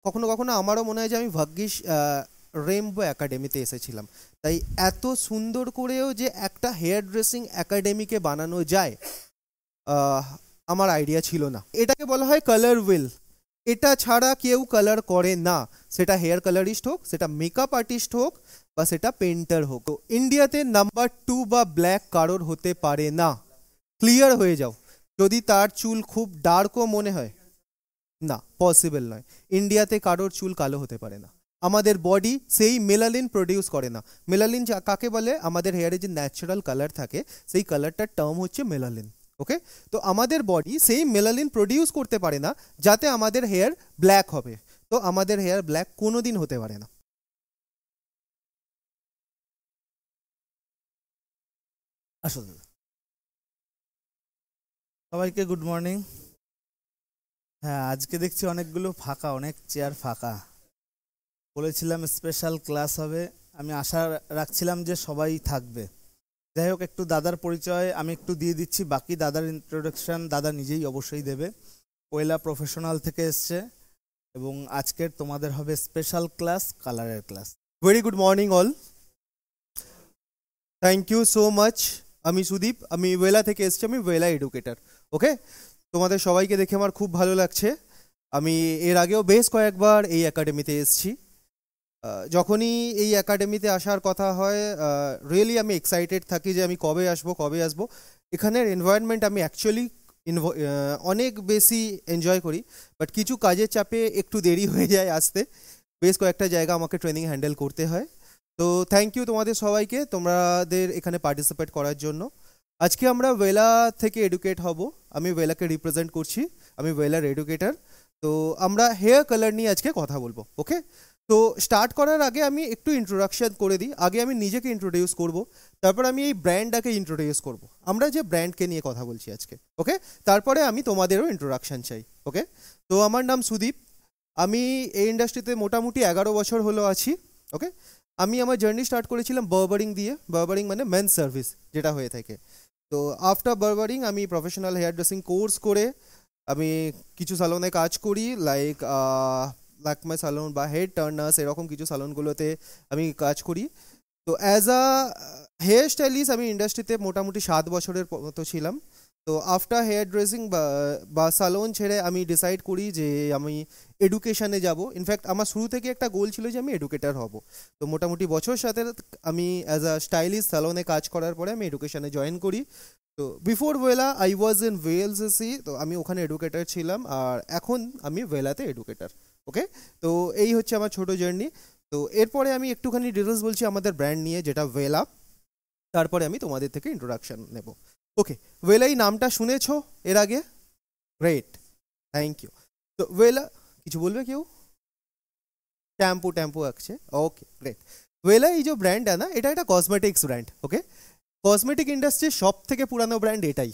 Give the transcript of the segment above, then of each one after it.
কখনো কখনো আমারও মনে হয় যে আমি ভাগ্যিস রেইনবো একাডেমিতে এসেছিলাম। তাই এত সুন্দর করেও যে একটা হেয়ার ড্রেসিং একাডেমিকে বানানো যায় আহ, আমার আইডিয়া ছিল না। এটাকে বলা হয় কালার হুইল। এটা ছাড়া কেউ কালার করে না, সেটা হেয়ার কালারিস্ট হোক, সেটা মেকআপ আর্টিস্ট হোক, বা সেটা পেন্টার হোক। তো ইন্ডিয়াতে নাম্বার 2 বা ব্ল্যাক কারোর হতে পারে না। ক্লিয়ার হয়ে যাও। যদি তার চুল খুব ডার্কও মনে হয়, না, পসিবল নয়। ইন্ডিয়াতে কারোর চুল কালো হতে পারে না। আমাদের বডি সেই মেলালিন প্রডিউস করে না। মেলালিন কাকে বলে? আমাদের হেয়ারে যে ন্যাচারাল কালার থাকে সেই কালারটার টার্ম হচ্ছে মেলালিন। ওকে, তো আমাদের বডি সেই মেলালিন প্রডিউস করতে পারে না যাতে আমাদের হেয়ার ব্ল্যাক হবে। তো আমাদের হেয়ার ব্ল্যাক কোনোদিন হতে পারে না। আসুন, সবাইকে গুড মর্নিং। হ্যাঁ, আজকে দেখছি অনেকগুলো ফাঁকা, অনেক চেয়ার ফাঁকা। বলেছিলাম স্পেশাল ক্লাস হবে, আমি আশা রাখছিলাম যে সবাই থাকবে। যাই হোক, একটু দাদার পরিচয় আমি একটু দিয়ে দিচ্ছি, বাকি দাদার ইন্ট্রোডাকশন দাদা নিজেই অবশ্যই দেবে। পয়লা প্রফেশনাল থেকে এসছে এবং আজকের তোমাদের হবে স্পেশাল ক্লাস, কালারের class. Very good morning all. Thank you so much. আমি সুদীপ, আমি ওয়েলা থেকে এসেছি, আমি ওয়েলা এডুকেটার। ওকে, তোমাদের সবাইকে দেখে আমার খুব ভালো লাগছে। আমি এর আগেও বেশ কয়েকবার এই একাডেমিতে এসেছি। যখনই এই একাডেমিতে আসার কথা হয়, রিয়েলি আমি এক্সাইটেড থাকি যে আমি কবে আসবো কবে আসবো। এখানের এনভায়রনমেন্ট আমি অ্যাকচুয়ালি অনেক বেশি এনজয় করি, বাট কিছু কাজের চাপে একটু দেরি হয়ে যায় আসতে। বেশ কয়েকটা জায়গা আমাকে ট্রেনিং হ্যান্ডেল করতে হয়। তো থ্যাংক ইউ তোমাদের সবাইকে, তোমাদের এখানে পার্টিসিপেট করার জন্য। আজকে আমরা ওয়েলা থেকে এডুকেট হব। আমি ওয়েলাকে রিপ্রেজেন্ট করছি, আমি ওয়েলার এডুকেটার। তো আমরা হেয়ার কালার নিয়ে আজকে কথা বলবো। ওকে, তো স্টার্ট করার আগে আমি একটু ইন্ট্রোডাকশন করে দিই। আগে আমি নিজেকে ইন্ট্রোডিউস করব, তারপর আমি এই ব্র্যান্ডটাকে ইন্ট্রোডিউস করব। আমরা যে ব্র্যান্ডকে নিয়ে কথা বলছি আজকে, ওকে, তারপরে আমি তোমাদেরও ইন্ট্রোডাকশন চাই। ওকে, তো আমার নাম সুদীপ। আমি এই ইন্ডাস্ট্রিতে মোটামুটি 11 বছর হলো আছি। ওকে, আমি আমার জার্নি স্টার্ট করেছিলাম বার্বারিং দিয়ে। বার্বারিং মানে মেন্স সার্ভিস যেটা হয়ে থাকে। তো আফটার বার্বারিং আমি প্রফেশনাল হেয়ার ড্রেসিং কোর্স করে আমি কিছু সালনে কাজ করি, লাইক লাকমা সালন বা হেড টার্নার্স, এরকম কিছু সালনগুলোতে আমি কাজ করি। তো অ্যাজ আ হেয়ার স্টাইলিস্ট আমি ইন্ডাস্ট্রিতে মোটামুটি 7 বছরের মতো ছিলাম। তো আফটার হেয়ার ড্রেসিং বা সালন ছেড়ে আমি ডিসাইড করি যে আমি এডুকেশানে যাব। ইনফ্যাক্ট আমার শুরু থেকে একটা গোল ছিল যে আমি এডুকেটার হব। তো মোটামুটি বছর সাথে আমি অ্যাজ আ স্টাইলিস্ট সালনে কাজ করার পরে আমি এডুকেশানে জয়েন করি। তো before Wella I was in VLCC, তো আমি ওখানে এডুকেটার ছিলাম, আর এখন আমি ওয়েলাতে এডুকেটার। ওকে, তো এই হচ্ছে আমার ছোট জার্নি। তো এরপরে আমি একটুখানি ডিটেলস বলছি আমাদের ব্র্যান্ড নিয়ে, যেটা ওয়েলা। তারপরে আমি তোমাদের থেকে ইন্ট্রোডাকশন নেব। ওকে, ওয়েলা এই নামটা শুনেছো এর আগে? Great, thank you. তো ওয়েলা, কিছু বলবে কেউ? ট্যাম্পু ট্যাম্পু আছে। Okay, great. ওয়েলা এই যে ব্র্যান্ড है ना, এটা একটা কসমেটিক্স ব্র্যান্ড। ওকে, কসমেটিক ইন্ডাস্ট্রির সব থেকে পুরানো ব্র্যান্ড এটাই।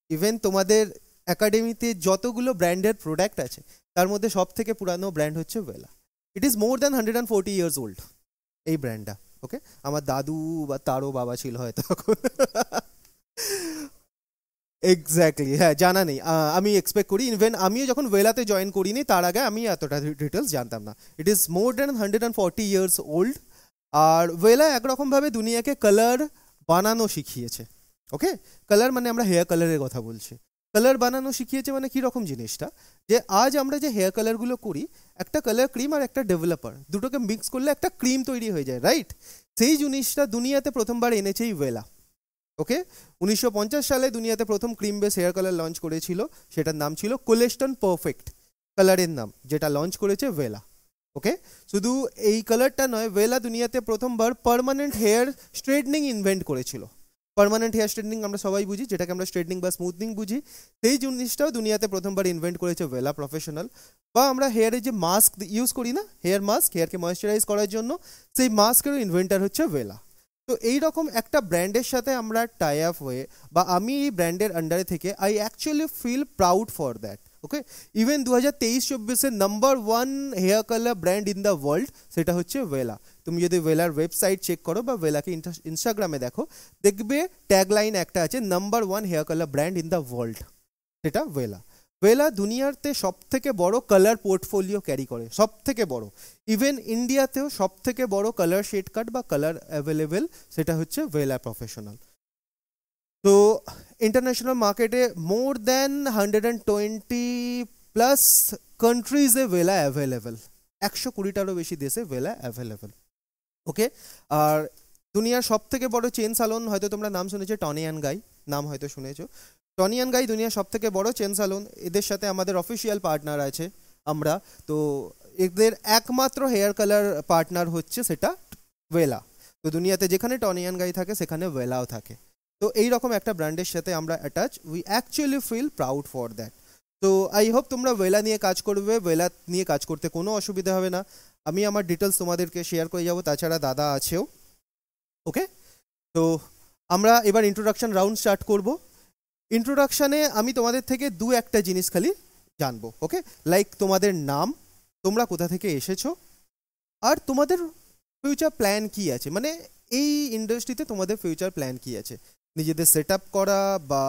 ইভেন তোমাদের একাডেমিতে যতগুলো ব্র্যান্ডের প্রোডাক্ট আছে তার মধ্যে সব থেকে পুরানো ব্র্যান্ড হচ্ছে Wella. It is more than 140 years old এই ব্র্যান্ডটা। ওকে, আমার দাদু বা তারও বাবা ছিল হয়তো তখন। এক্স্যাক্টলি, হ্যাঁ, জানা নেই। আমি এক্সপেক্ট করি, ইভেন আমিও যখন ওয়েলাতে জয়েন করিনি তার আগে আমি এতটা ডিটেলস জানতাম না। It is more than 140 years old. আর ওয়েলা একরকমভাবে দুনিয়াকে কালার বানানো শিখিয়েছে। ওকে, কালার মানে আমরা হেয়ার কালারের কথা বলছি। কালার বানানো শিখিয়েছে মানে কীরকম জিনিসটা, যে আজ আমরা যে হেয়ার কালারগুলো করি, একটা কালার ক্রিম আর একটা ডেভেলপার দুটোকে মিক্স করলে একটা ক্রিম তৈরি হয়ে যায়, রাইট? সেই জিনিসটা দুনিয়াতে প্রথমবার এনেছেই ওয়েলা। ওকে, 1950 সালে দুনিয়াতে প্রথম cream base hair colour launch করেছিল, সেটার নাম ছিল কোলেস্টন পারফেক্ট। কালারের নাম যেটা লঞ্চ করেছে ওয়েলা। ওকে, শুধু এই কালারটা নয়, ওয়েলা দুনিয়াতে প্রথমবার পার্মানেন্ট হেয়ার স্ট্রেটনিং ইনভেন্ট করেছিল। পার্মানেন্ট হেয়ার স্ট্রেটনিং আমরা সবাই বুঝি, যেটাকে আমরা স্ট্রেটনিং বা স্মুথনিং বুঝি। সেই জিনিসটাও দুনিয়াতে প্রথমবার ইনভেন্ট করেছে ওয়েলা প্রফেশনাল। বা আমরা হেয়ারে যে মাস্ক ইউজ করি না, হেয়ার মাস্ক, হেয়ারকে ময়েশ্চারাইজ করার জন্য, সেই মাস্কেরও ইনভেন্টার হচ্ছে ওয়েলা। তো এইরকম একটা ব্র্যান্ডের সাথে আমরা টাই আপ হয়ে, বা আমি এই ব্র্যান্ডের আন্ডারে থেকে, I actually feel proud for that. Okay, even 2023-24-এর number 1 hair colour brand in the world সেটা হচ্ছে ওয়েলা। তুমি যদি ওয়েলার ওয়েবসাইট চেক করো বা ওয়েলাকে ইনস্টাগ্রামে দেখো, দেখবে ট্যাগলাইন একটা আছে, number 1 hair colour brand in the world, সেটা ওয়েলা। ভেলা দুনিয়াতে সব থেকে বড় কালার পোর্টফোলিও ক্যারি করে, সব থেকে বড়। ইভেন ইন্ডিয়াতেও সব থেকে বড় কালার শেড কার্ড বা কালার অ্যাভেলেবেল সেটা হচ্ছে ভেলা প্রফেশনাল। তো ইন্টারন্যাশনাল মার্কেটে মোর দ্যান 120 প্লাস কান্ট্রিজে ভেলা অ্যাভেলেবেল, 120টারও বেশি দেশে ভেলা অ্যাভেলেবেল। ওকে, আর দুনিয়ার সব থেকে বড় চেন সালন, হয়তো তোমরা নাম শুনেছো টনি অ্যান্ড গাই, নাম হয়তো শুনেছো। টনি অ্যান্ড গাই দুনিয়ার সব থেকে বড় চেন সালন, এদের সাথে আমাদের অফিসিয়াল পার্টনার আছে আমরা। তো এদের একমাত্র হেয়ার কালার পার্টনার হচ্ছে সেটা ভেলা। তো দুনিয়াতে যেখানে টনি অ্যান্ড গাই থাকে সেখানে ভেলাও থাকে। তো এইরকম একটা ব্র্যান্ডের সাথে আমরা attach, we actually feel proud for that. তো আই হোপ তোমরা ভেলা নিয়ে কাজ করবে, ভেলা নিয়ে কাজ করতে কোনো অসুবিধা হবে না। আমি আমার ডিটেলস তোমাদেরকে শেয়ার করে যাবো, তাছাড়া দাদা আছেও। ওকে, তো আমরা এবার ইন্ট্রোডাকশন রাউন্ড স্টার্ট করব। ইন্ট্রোডাকশানে আমি তোমাদের থেকে দু একটা জিনিস খালি জানবো। ওকে, লাইক তোমাদের নাম, তোমরা কোথা থেকে এসেছো, আর তোমাদের ফিউচার প্ল্যান কি আছে, মানে এই ইন্ডাস্ট্রিতে তোমাদের ফিউচার প্ল্যান কি আছে, নিজেদের সেট আপ করা বা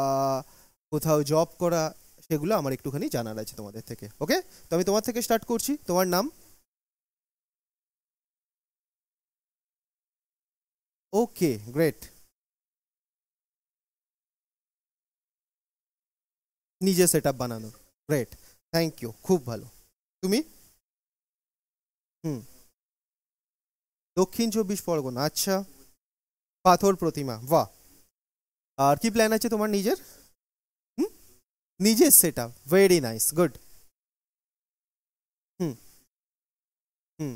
কোথাও জব করা, সেগুলো আমার একটুখানি জানার আছে তোমাদের থেকে। ওকে, তো আমি তোমার থেকে স্টার্ট করছি। তোমার নাম? ওকে, গ্রেট। নিজে সেট আপ বানানো, গ্রেট, থ্যাংক ইউ, খুব ভালো। তুমি? হুম, দক্ষিণ চব্বিশ পরগনা, আচ্ছা, পাথর প্রতিমা, বাহ। আর কি প্ল্যান আছে তোমার নিজের? হুম, নিজের set up, very nice, good. Hmm hmm,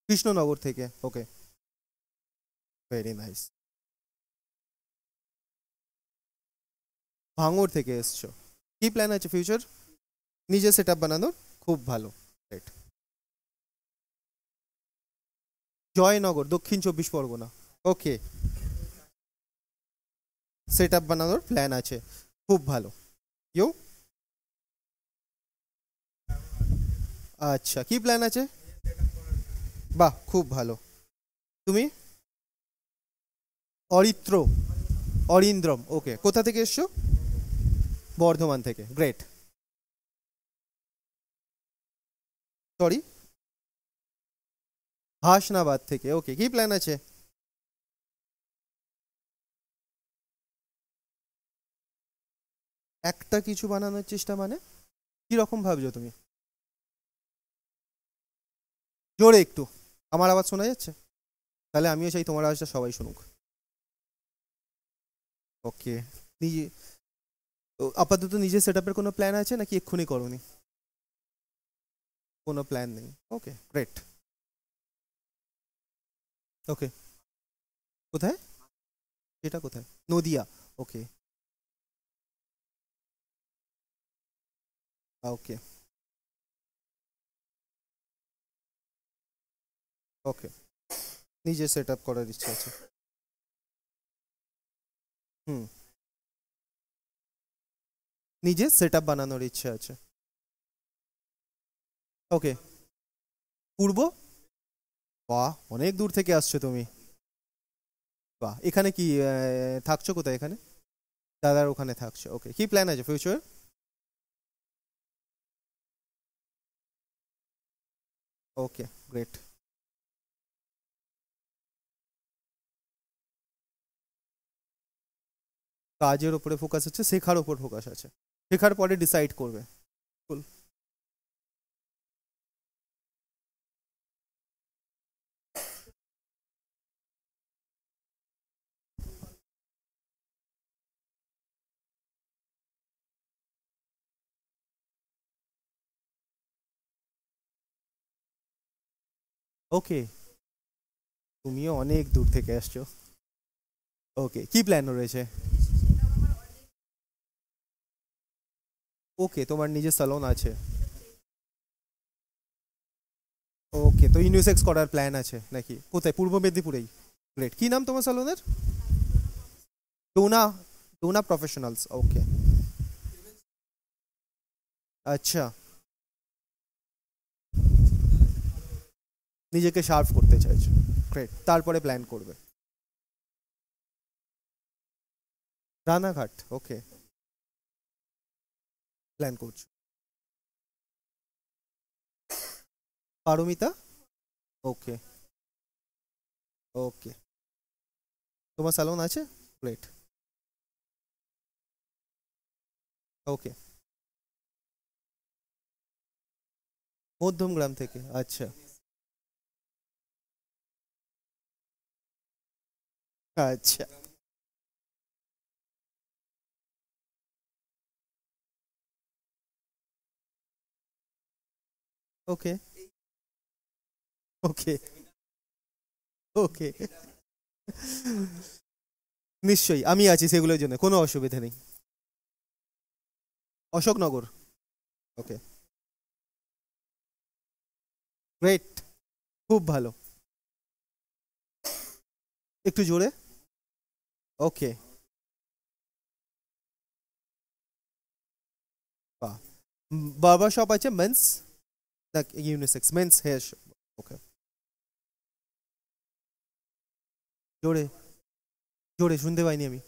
Krishnanagar থেকে, ওকে, ভেরি নাইস। ভাঙড় থেকে এসছো, কি প্ল্যান আছে ফিউচার? নিজের সেট আপ বানানোর, খুব ভালো, রাইট। জয়নগর, দক্ষিণ চব্বিশ পরগনা, ওকে, সেট আপ বানানোর প্ল্যান আছে, খুব ভালো। ইউ? আচ্ছা, কি প্ল্যান আছে? বাহ, খুব ভালো। তুমি? অরিত্র, অরিন্দ্রম, ওকে, কোথা থেকে এসছো? বর্ধমান থেকে, গ্রেট। সরি, হাসনাবাদ থেকে, ওকে, কি প্ল্যান আছে? একটা কিছু বানানোর চেষ্টা মানে কি রকম ভাবছো তুমি? জোরে একটু, আমার আওয়াজ শোনা যাচ্ছে? তাহলে আমিও চাই তোমার আওয়াজটা সবাই শুনুক। ওকে, নিজে, তো আপাতত নিজের সেট আপের কোনো প্ল্যান আছে নাকি এক্ষুনি করোনি? কোনো প্ল্যান নেই, ওকে, গ্রেট। ওকে, কোথায়? এটা কোথায়? নদিয়া, ওকে, ওকে, ওকে, নিজে সেট আপ করার ইচ্ছা আছে। হুম, নিজে সেট আপ বানানোর ইচ্ছা আছে, ওকে। পূর্ব, বাহ, অনেক দূর থেকে আসছো তুমি, বাহ। এখানে কি থাকছো কোথায় এখানে? দাদার ওখানে থাকছো, ওকে। কি প্ল্যান আছে ফিউচার? ওকে, গ্রেট। কাজের ওপরে ফোকাস আছে, শেখার ওপর ফোকাস আছে, শেখার পরে ডিসাইড করবে। Cool. ওকে, তুমিও অনেক দূর থেকে আসছো, ওকে। কি প্ল্যান রয়েছে? ওকে, তোমার নিজের স্যালন আছে, ওকে। তো ইউনিসেক্স করার প্ল্যান আছে নাকি? কোথায়? পূর্ব মেদিনীপুরেই, গ্রেট। কি নাম তোমার স্যালনের? ডোনা, ডোনা প্রফেশনালস, ওকে, আচ্ছা, নিজেকে শার্প করতে চাইছো, গ্রেট। তারপরে প্ল্যান করবে রানাঘাট, ওকে, প্ল্যান করছো, পারমিতা, ওকে ওকে, তোমার স্যালন আছে, গ্রেট, ওকে, মধ্যমগ্রাম থেকে, আচ্ছা আচ্ছা, ওকে ওকে ওকে, নিশ্চয়ই আমি আছি সেগুলোর জন্য, কোনো অসুবিধা নেই। অশোকনগর, ওকে, গ্রেট, খুব ভালো, একটু জোরে, ওকে, বাহ, বার্বার শপ আছে মেন্স না ইউনিসেক্স, মেন্স হেয়ার শপ, ওকে, জোরে জোরে শুনতে পাইনি আমি,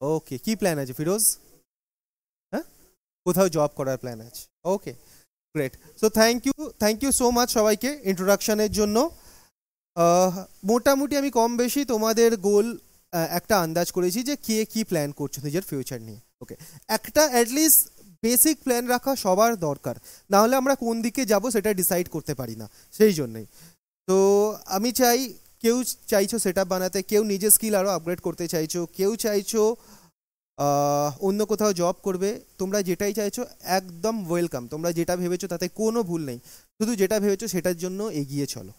ওকে, কি প্ল্যান আছে ফিরোজ? হ্যাঁ, কোথাও জব করার প্ল্যান আছে, okay, great. So thank you so much সবাইকে ইন্ট্রোডাকশনের জন্য। মোটামুটি আমি কম বেশি তোমাদের গোল একটা আন্দাজ করেছি যে কে কি প্ল্যান করছো নিজের ফিউচার নিয়ে, ওকে, একটা অ্যাটলিস্ট বেসিক প্ল্যান রাখা সবার দরকার, না হলে আমরা কোন দিকে যাব সেটা ডিসাইড করতে পারি না, সেই জন্যই। তো আমি চাই, কেউ চাইছো সেট আপ বানাতে, কেউ নিজের স্কিল আরও আপগ্রেড করতে চাইছো, কেউ চাইছো অন্য কোথাও জব করবে, তোমরা যেটাই চাইছো একদম ওয়েলকাম, তোমরা যেটা ভেবেছো তাতে কোনো ভুল নেই, শুধু যেটা ভেবেছো সেটার জন্য এগিয়ে চলো,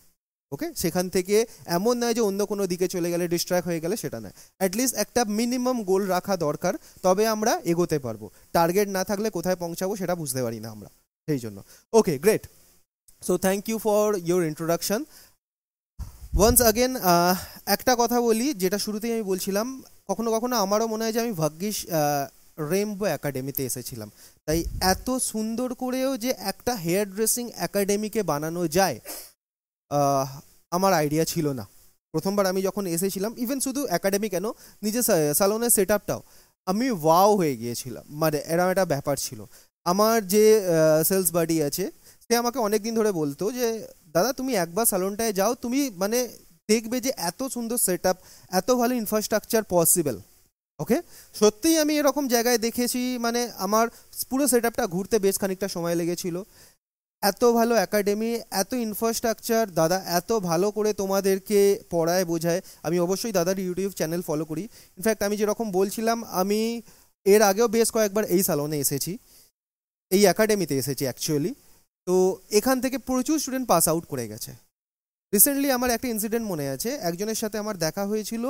ওকে, সেখান থেকে এমন নয় যে অন্য কোনো দিকে চলে গেলে ডিস্ট্র্যাক্ট হয়ে গেলে, সেটা নয়, অ্যাটলিস্ট একটা মিনিমাম গোল রাখা দরকার, তবে আমরা এগোতে পারবো, টার্গেট না থাকলে কোথায় পৌঁছাবো সেটা বুঝতে পারি না আমরা, সেই জন্য, okay great. So thank you for your introduction once again. একটা কথা বলি, যেটা শুরুতেই আমি বলছিলাম, কখনো কখনো আমারও মনে হয় যে আমি ভাগ্যিস রেইনবো একাডেমিতে এসেছিলাম, তাই এত সুন্দর করেও যে একটা হেয়ার ড্রেসিং একাডেমিকে বানানো যায় আমার আইডিয়া ছিল না। প্রথমবার আমি যখন এসেছিলাম, ইভেন শুধু একাডেমি কেন, নিজের স্যালনের সেট আপটাও আমি ওয়াও হয়ে গিয়েছিলাম, মানে এরকম একটা ব্যাপার ছিল। আমার যে সেলস বাডি আছে, সে আমাকে অনেক দিন ধরে বলতো যে দাদা তুমি একবার স্যালনটায় যাও, তুমি মানে দেখবে যে এত সুন্দর সেট আপ, এত ভালো ইনফ্রাস্ট্রাকচার পসিবল, ওকে, সত্যিই আমি এরকম জায়গায় দেখেছি, মানে আমার পুরো সেট আপটা ঘুরতে বেশ খানিকটা সময় লেগেছিল। এত ভালো একাডেমি, এত ইনফ্রাস্ট্রাকচার, দাদা এত ভালো করে তোমাদেরকে পড়ায় বোঝায়। আমি অবশ্যই দাদার ইউটিউব চ্যানেল ফলো করি, ইনফ্যাক্ট আমি যেরকম বলছিলাম, আমি এর আগেও বেশ কয়েকবার এই স্যালনে এসেছি, এই একাডেমিতে এসেছি অ্যাকচুয়ালি। তো এখান থেকে প্রচুর স্টুডেন্ট পাস আউট করে গেছে। রিসেন্টলি আমার একটা ইনসিডেন্ট মনে আছে, একজনের সাথে আমার দেখা হয়েছিল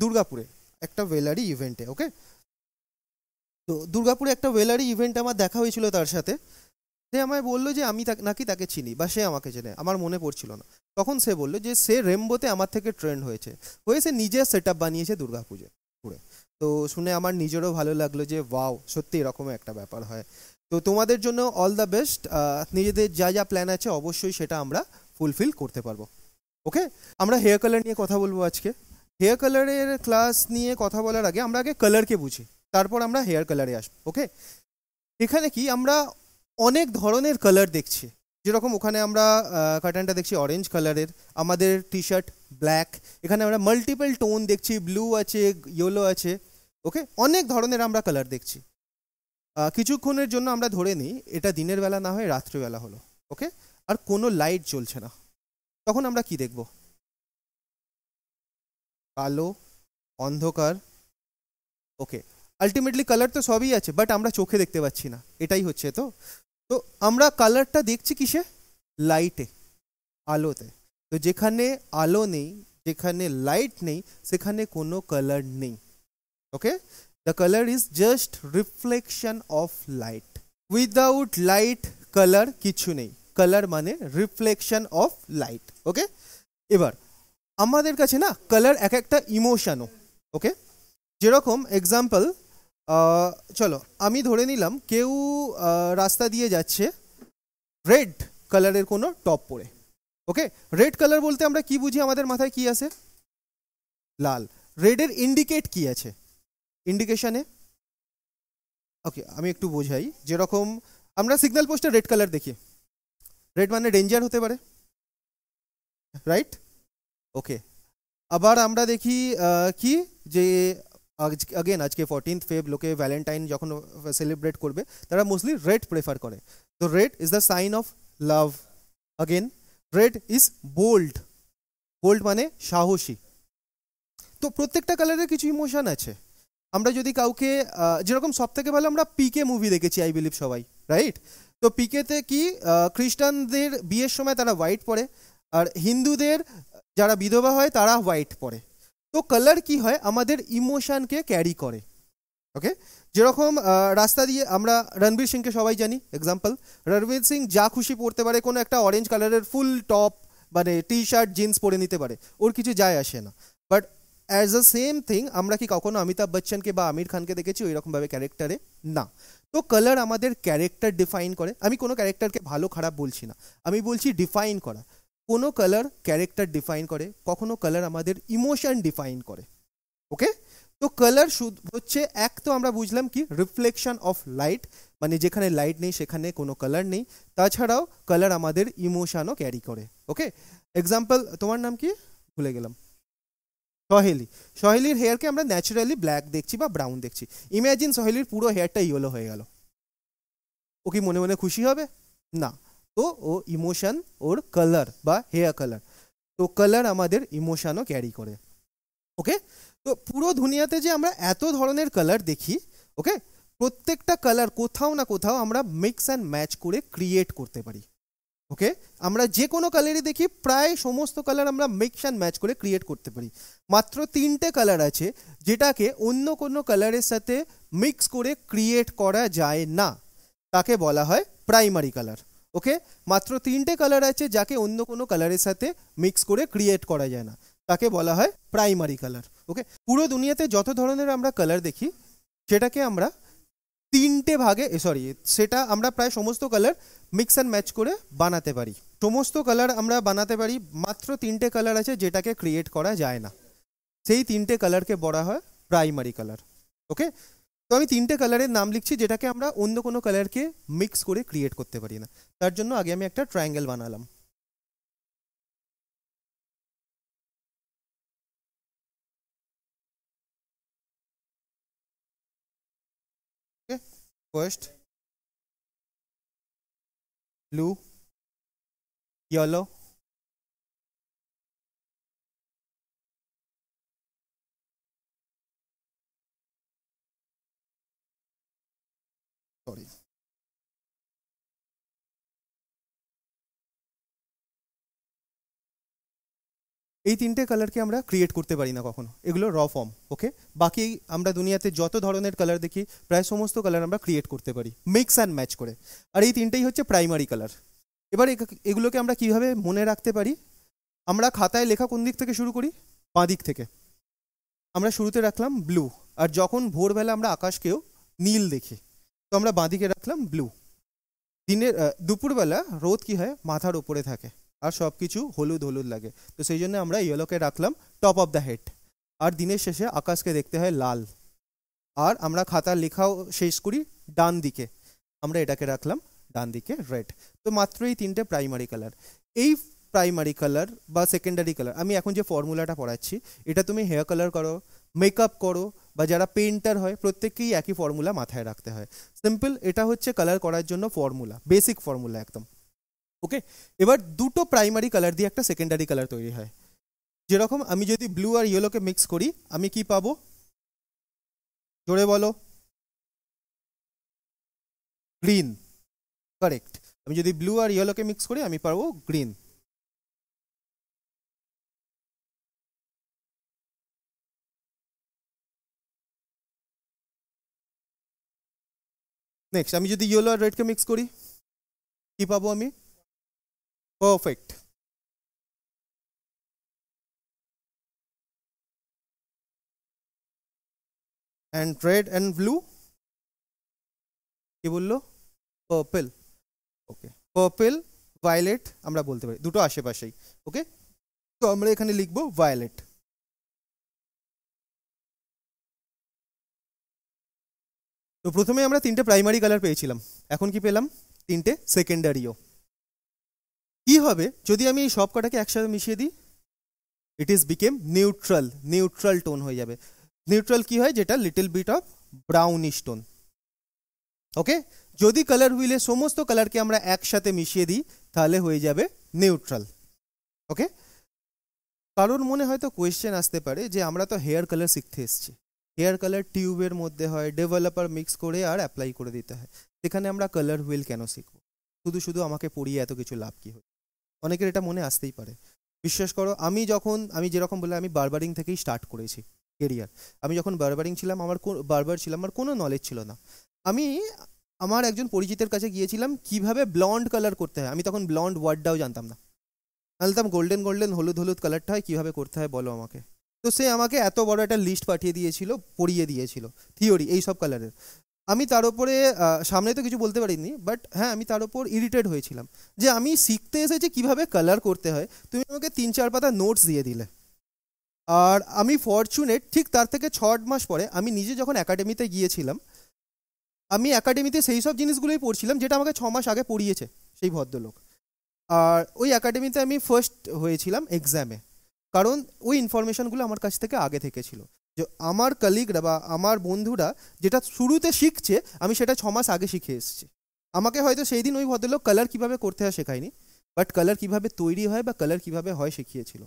দুর্গাপুরে একটা ওয়েলারি ইভেন্টে, ওকে, তো দুর্গাপুরে একটা ওয়েলারি ইভেন্টে আমার দেখা হয়েছিল তার সাথে। সে আমায় বললো যে আমি নাকি তাকে চিনি, বা সে আমাকে চেনে, আমার মনে পড়ছিল না। তখন সে বললো যে সে রেমবোতে আমার থেকে ট্রেন্ড হয়ে সে নিজের সেট আপ বানিয়েছে দুর্গাপুজো পুরে। তো শুনে আমার নিজেরও ভালো লাগলো যে ওয়াও, সত্যি এরকম একটা ব্যাপার হয়। তো তোমাদের জন্য অল দ্য বেস্ট, নিজেদের যা যা প্ল্যান আছে অবশ্যই সেটা আমরা ফুলফিল করতে পারবো, ওকে। আমরা হেয়ার কালার নিয়ে কথা বলবো আজকে। হেয়ার কালারের ক্লাস নিয়ে কথা বলার আগে আমরা আগে কালারকে বুঝি, তারপর আমরা হেয়ার কালারে আসবো, ওকে। এখানে কি আমরা অনেক ধরনের কালার দেখছি, যেরকম ওখানে আমরা কার্টেনটা দেখছি অরেঞ্জ কালারের, আমাদের টি শার্ট ব্ল্যাক, এখানে আমরা মাল্টিপল টোন দেখছি, ব্লু আছে, ইয়েলো আছে, ওকে, অনেক ধরনের আমরা কালার দেখছি। কিছুক্ষণের জন্য আমরা ধরে নিই এটা দিনের বেলা না হয় রাত্রিবেলা হলো, ওকে, আর কোনো লাইট জ্বলছে না, তখন আমরা কি দেখব? কালো, অন্ধকার, ওকে, আলটিমেটলি কালার তো সবই আছে, বাট আমরা চোখে দেখতে পাচ্ছি না, এটাই হচ্ছে। তো তো আমরা কালারটা দেখছি কিসে? লাইটে, আলোতে। তো যেখানে আলো নেই, যেখানে লাইট নেই, সেখানে কোনো কালার নেই, okay. The colour is just reflection of light. Without light colour কিছু নেই, কালার মানে রিফ্লেকশন অফ লাইট, ওকে। এবার আমাদের কাছে না কালার এক একটা ইমোশনও, ওকে। যেরকম এক্সাম্পল, চলো আমি ধরে নিলাম কেউ রাস্তা দিয়ে যাচ্ছে রেড কালারের কোনো টপ পরে, ওকে। রেড কালার বলতে আমরা কি বুঝি, আমাদের মাথায় কি আসে? লাল। রেডের ইন্ডিকেট কি আছে ইন্ডিকেশনে? ওকে, আমি একটু বোঝাই, যেরকম আমরা সিগন্যাল পোস্টে রেড কালার দেখি, রেড মানে ডেঞ্জার হতে পারে, রাইট? ওকে, আবার আমরা দেখি কি যে अगेन আজকে 14th ফেব লোকে ভ্যালেন্টাইন যখন সেলিব্রেট করবে তারা মোস্টলি রেড প্রেফার করে। তো red is the sign of love. Again red is bold, bold মানে সাহসী। তো প্রত্যেকটা কালারের কিছু ইমোশন আছে। আমরা যদি কাউকে যেরকম সব থেকে ভালো আমরা পিকে মুভি দেখেছি আই বিলিভ সবাই, রাইট? তো পিকেতে কি খ্রিস্টানদের বিয়ের সময় তারা হোয়াইট পরে, আর হিন্দুদের যারা বিধবা হয় তারা হোয়াইট পরে। তো কালার কি হয় আমাদের ইমোশনকে ক্যারি করে। ওকে, যেরকম রাস্তা দিয়ে আমরা রণবীর সিংকে সবাই জানি এক্সাম্পল, রণবীর সিং যা খুশি পরতে পারে, কোনো একটা অরেঞ্জ কালারের ফুল টপ মানে টি শার্ট জিন্স পরে নিতে পারে, ওর কিছু যায় আসে না। But as the same thing আমরা কি কখনো অমিতাভ বচ্চনকে বা আমির খানকে দেখেছি ওইরকমভাবে ক্যারেক্টারে? না। তো কালার আমাদের ক্যারেক্টার ডিফাইন করে। আমি কোনো ক্যারেক্টারকে ভালো খারাপ বলছি না, আমি বলছি ডিফাইন করা। কোনো কালার ক্যারেক্টার ডিফাইন করে, কখনো কালার আমাদের ইমোশন ডিফাইন করে। ওকে, তো কালার হচ্ছে এক, তো আমরা বুঝলাম কি রিফ্লেকশন অফ লাইট, মানে যেখানে লাইট নেই সেখানে কোনো কালার নেই। তাছাড়াও কালার আমাদের ইমোশনও ক্যারি করে। ওকে, এক্সাম্পল, তোমার নাম কি ভুলে গেলাম, সহেলি। সহেলির হেয়ারকে আমরা ন্যাচারালি ব্ল্যাক দেখছি বা ব্রাউন দেখছি। ইমাজিন সহেলির পুরো হেয়ারটা ইয়েলো হয়ে গেল, ও কি মনে মনে খুশি হবে? না। তো ও ইমোশন, ওর কালার বা হেয়ার কালার, তো কালার আমাদের ইমোশনও ক্যারি করে। ওকে, তো পুরো দুনিয়াতে যে আমরা এত ধরনের কালার দেখি, ওকে, প্রত্যেকটা কালার কোথাও না কোথাও আমরা মিক্স অ্যান্ড ম্যাচ করে ক্রিয়েট করতে পারি। ওকে, আমরা যে কোনো কালারই দেখি প্রায় সমস্ত কালার আমরা মিক্স অ্যান্ড ম্যাচ করে ক্রিয়েট করতে পারি। মাত্র 3টে কালার আছে যেটাকে অন্য কোনো কালারের সাথে মিক্স করে ক্রিয়েট করা যায় না, তাকে বলা হয় প্রাইমারি কালার। ওকে, মাত্র 3টে কালার আছে যাকে অন্য কোনো কালারের সাথে মিক্স করে ক্রিয়েট করা যায় না, তাকে বলা হয় প্রাইমারি কালার। ওকে, পুরো দুনিয়াতে যত ধরনের আমরা কালার দেখি সেটাকে আমরা 3টে ভাগে সেটা আমরা প্রায় সমস্ত কালার মিক্স অ্যান্ড ম্যাচ করে বানাতে পারি। সমস্ত কালার আমরা বানাতে পারি, মাত্র 3টে কালার আছে যেটাকে ক্রিয়েট করা যায় না, সেই 3টে কালারকে বলা হয় প্রাইমারি কালার। ওকে, তো আমি 3টে কালারের নাম লিখছি যেটাকে আমরা অন্য কোনো কালারকে মিক্স করে ক্রিয়েট করতে পারি না। তার জন্য আগে আমি একটা ট্রায়াঙ্গেল বানালাম। ওকে, ফার্স্ট ব্লু, ইয়েলো, সরি, এই 3টে কালারকে আমরা ক্রিয়েট করতে পারি না কখনো, এগুলো র ফর্ম। ওকে, বাকি আমরা দুনিয়াতে যত ধরনের কালার দেখি প্রায় সমস্ত কালার আমরা ক্রিয়েট করতে পারি মিক্স অ্যান্ড ম্যাচ করে, আর এই 3টেই হচ্ছে প্রাইমারি কালার। এবার এগুলোকে আমরা কিভাবে মনে রাখতে পারি? আমরা খাতায় লেখা কোন দিক থেকে শুরু করি? বাঁ দিক থেকে। আমরা শুরুতে রাখলাম ব্লু, আর যখন ভোরবেলা আমরা আকাশকেও নীল দেখি তো আমরা বাঁ দিকে রাখলাম ব্লু। দুপুরবেলা রোদ কি হয় মাথার ওপরে থাকে আর সব কিছু হলুদ হলুদ লাগে, তো সেই জন্য আমরা ইয়েলোকে রাখলাম টপ অফ দ্য হেড। আর দিনের শেষে আকাশকে দেখতে হয় লাল। আর আমরা খাতার লেখাও শেষ করি ডান দিকে, আমরা এটাকে রাখলাম ডান দিকে রেড। তো মাত্র এই 3টে প্রাইমারি কালার। এই প্রাইমারি কালার বা সেকেন্ডারি কালার, আমি এখন যে ফর্মুলাটা পড়াচ্ছি এটা তুমি হেয়ার কালার করো, মেকআপ করো, বা যারা পেন্টার হয় প্রত্যেককেই একই ফর্মুলা মাথায় রাখতে হয়। সিম্পল, এটা হচ্ছে কালার করার জন্য ফর্মুলা, বেসিক ফর্মুলা একদম। ওকে, এবার দুটো প্রাইমারি কালার দিয়ে একটা সেকেন্ডারি কালার তৈরি হয়। যেরকম আমি যদি ব্লু আর ইয়েলোকে মিক্স করি আমি কি পাবো? জোরে বলো। Green, correct. আমি যদি ব্লু আর ইয়েলোকে মিক্স করি আমি পাবো গ্রিন। নেক্সট, আমি যদি ইয়েলো আর রেডকে মিক্স করি কি পাবো আমি? Perfect. And red and blue কি বললো? পার্পল। ওকে, পার্পল, ভায়োলেট আমরা বলতে পারি, দুটো আশেপাশেই। ওকে, তো আমরা এখানে লিখবো ভায়োলেট। তো প্রথমে আমরা 3টে প্রাইমারি কালার পেয়েছিলাম, এখন কি পেলাম? 3টে সেকেন্ডারিও। কি হবে যদি আমি এই সব কটাকে একসাথে মিশিয়ে দিই? It is became neutral tone হয়ে যাবে। নিউট্রাল কি হয়? যেটা little bit of brownish tone. Okay, যদি কালার হুইলে সমস্ত কালারকে আমরা একসাথে মিশিয়ে দিই তাহলে হয়ে যাবে নিউট্রাল। ওকে, কারোর মনে হয়তো কোয়েশ্চেন আসতে পারে যে আমরা তো হেয়ার কালার শিখতে এসেছি, হেয়ার কালার টিউবের মধ্যে হয়, ডেভেলপার মিক্স করে আর অ্যাপ্লাই করে দিতে হয়, সেখানে আমরা কালার হুইল কেন শিখবো? শুধু শুধু আমাকে পড়িয়ে এত কিছু লাভ কি হয়? অনেকের এটা মনে আসতেই পারে। বিশ্বাস করো, আমি যেরকম বলে আমি বারবারিং থেকেই স্টার্ট করেছি কেরিয়ার। আমি যখন বারবারিং ছিলাম, বারবার ছিলাম, আমার কোনো নলেজ ছিল না। আমি আমার একজন পরিচিতের কাছে গিয়েছিলাম কিভাবে ব্লন্ড কালার করতে হয়। আমি তখন ব্লন্ড ওয়ার্ডটাও জানতাম না, জানতাম গোল্ডেন হলুদ কালারটা হয়, কীভাবে করতে হয় বলো আমাকে। তো সে আমাকে এত বড় একটা লিস্ট পাঠিয়ে দিয়েছিল, পড়িয়ে দিয়েছিল থিওরি এই সব কালারের। আমি তার উপরে সামনে তো কিছু বলতে পারিনি, বাট হ্যাঁ আমি তার উপর ইরিটেট হয়েছিলাম যে আমি শিখতে এসেছি কিভাবে কালার করতে হয়, তুমি আমাকে 3-4 পাতা নোটস দিয়ে দিলে। আর আমি ফরচুনেট, ঠিক তার থেকে 6 মাস পরে আমি নিজে যখন একাডেমিতে গিয়েছিলাম, আমি একাডেমিতে সেই সব জিনিসগুলোই পড়ছিলাম যেটা আমাকে 6 মাস আগে পড়িয়েছে সেই ভদ্রলোক। আর ওই একাডেমিতে আমি ফার্স্ট হয়েছিলাম এক্সামে, কারণ ওই ইনফরমেশনগুলো আমার কাছ থেকে আগে থেকে ছিল। যে আমার কলিগরা বা আমার বন্ধুরা যেটা শুরুতে শিখছে, আমি সেটা 6 মাস আগে শিখে এসেছি। আমাকে হয়তো সেই দিন ওই ভদ্রলোক কালার কীভাবে করতে হয় শেখায়নি, বাট কালার কীভাবে তৈরি হয় বা কালার কীভাবে হয় শিখিয়েছিল।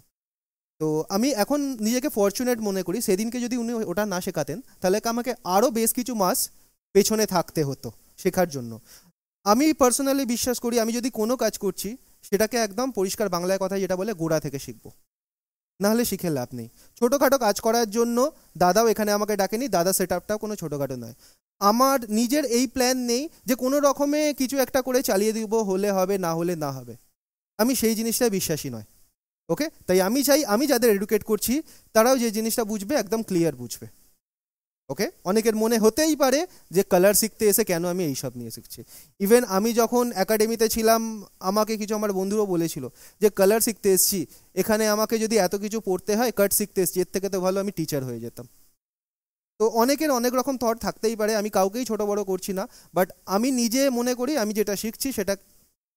তো আমি এখন নিজেকে ফরচুনেট মনে করি, সেদিনকে যদি উনি ওটা না শেখাতেন তাহলে আমাকে আরও বেশ কিছু মাস পেছনে থাকতে হতো শেখার জন্য। আমি পার্সোনালি বিশ্বাস করি, আমি যদি কোনো কাজ করছি সেটাকে একদম পরিষ্কার বাংলায় কথা যেটা বলে গোড়া থেকে শিখবো, নাহলে শিখে লাভ নেই। ছোটোখাটো কাজ করার জন্য দাদাও এখানে আমাকে ডাকেনি, দাদা সেট আপটাও কোনো ছোটোখাটো নয়। আমার নিজের এই প্ল্যান নেই যে কোনো রকমে কিছু একটা করে চালিয়ে দিব, হলে হবে না হলে না হবে, আমি সেই জিনিসটায় বিশ্বাসী নয়। ওকে, তাই আমি চাই আমি যাদের এডুকেট করছি তারাও যে জিনিসটা বুঝবে একদম ক্লিয়ার বুঝবে। ওকে, অনেকের মনে হতেই পারে যে কালার শিখতে এসে কেন আমি এইসব নিয়ে শিখছি। ইভেন আমি যখন একাডেমিতে ছিলাম আমাকে কিছু আমার বন্ধুও বলেছিল যে কালার শিখতে এসেছি, এখানে আমাকে যদি এত কিছু পড়তে হয়, কাট শিখতে এসেছি, এর থেকে তো ভালো আমি টিচার হয়ে যেতাম। তো অনেকের অনেক রকম থট থাকতেই পারে, আমি কাউকেই ছোট বড় করছি না, বাট আমি নিজে মনে করি আমি যেটা শিখছি সেটা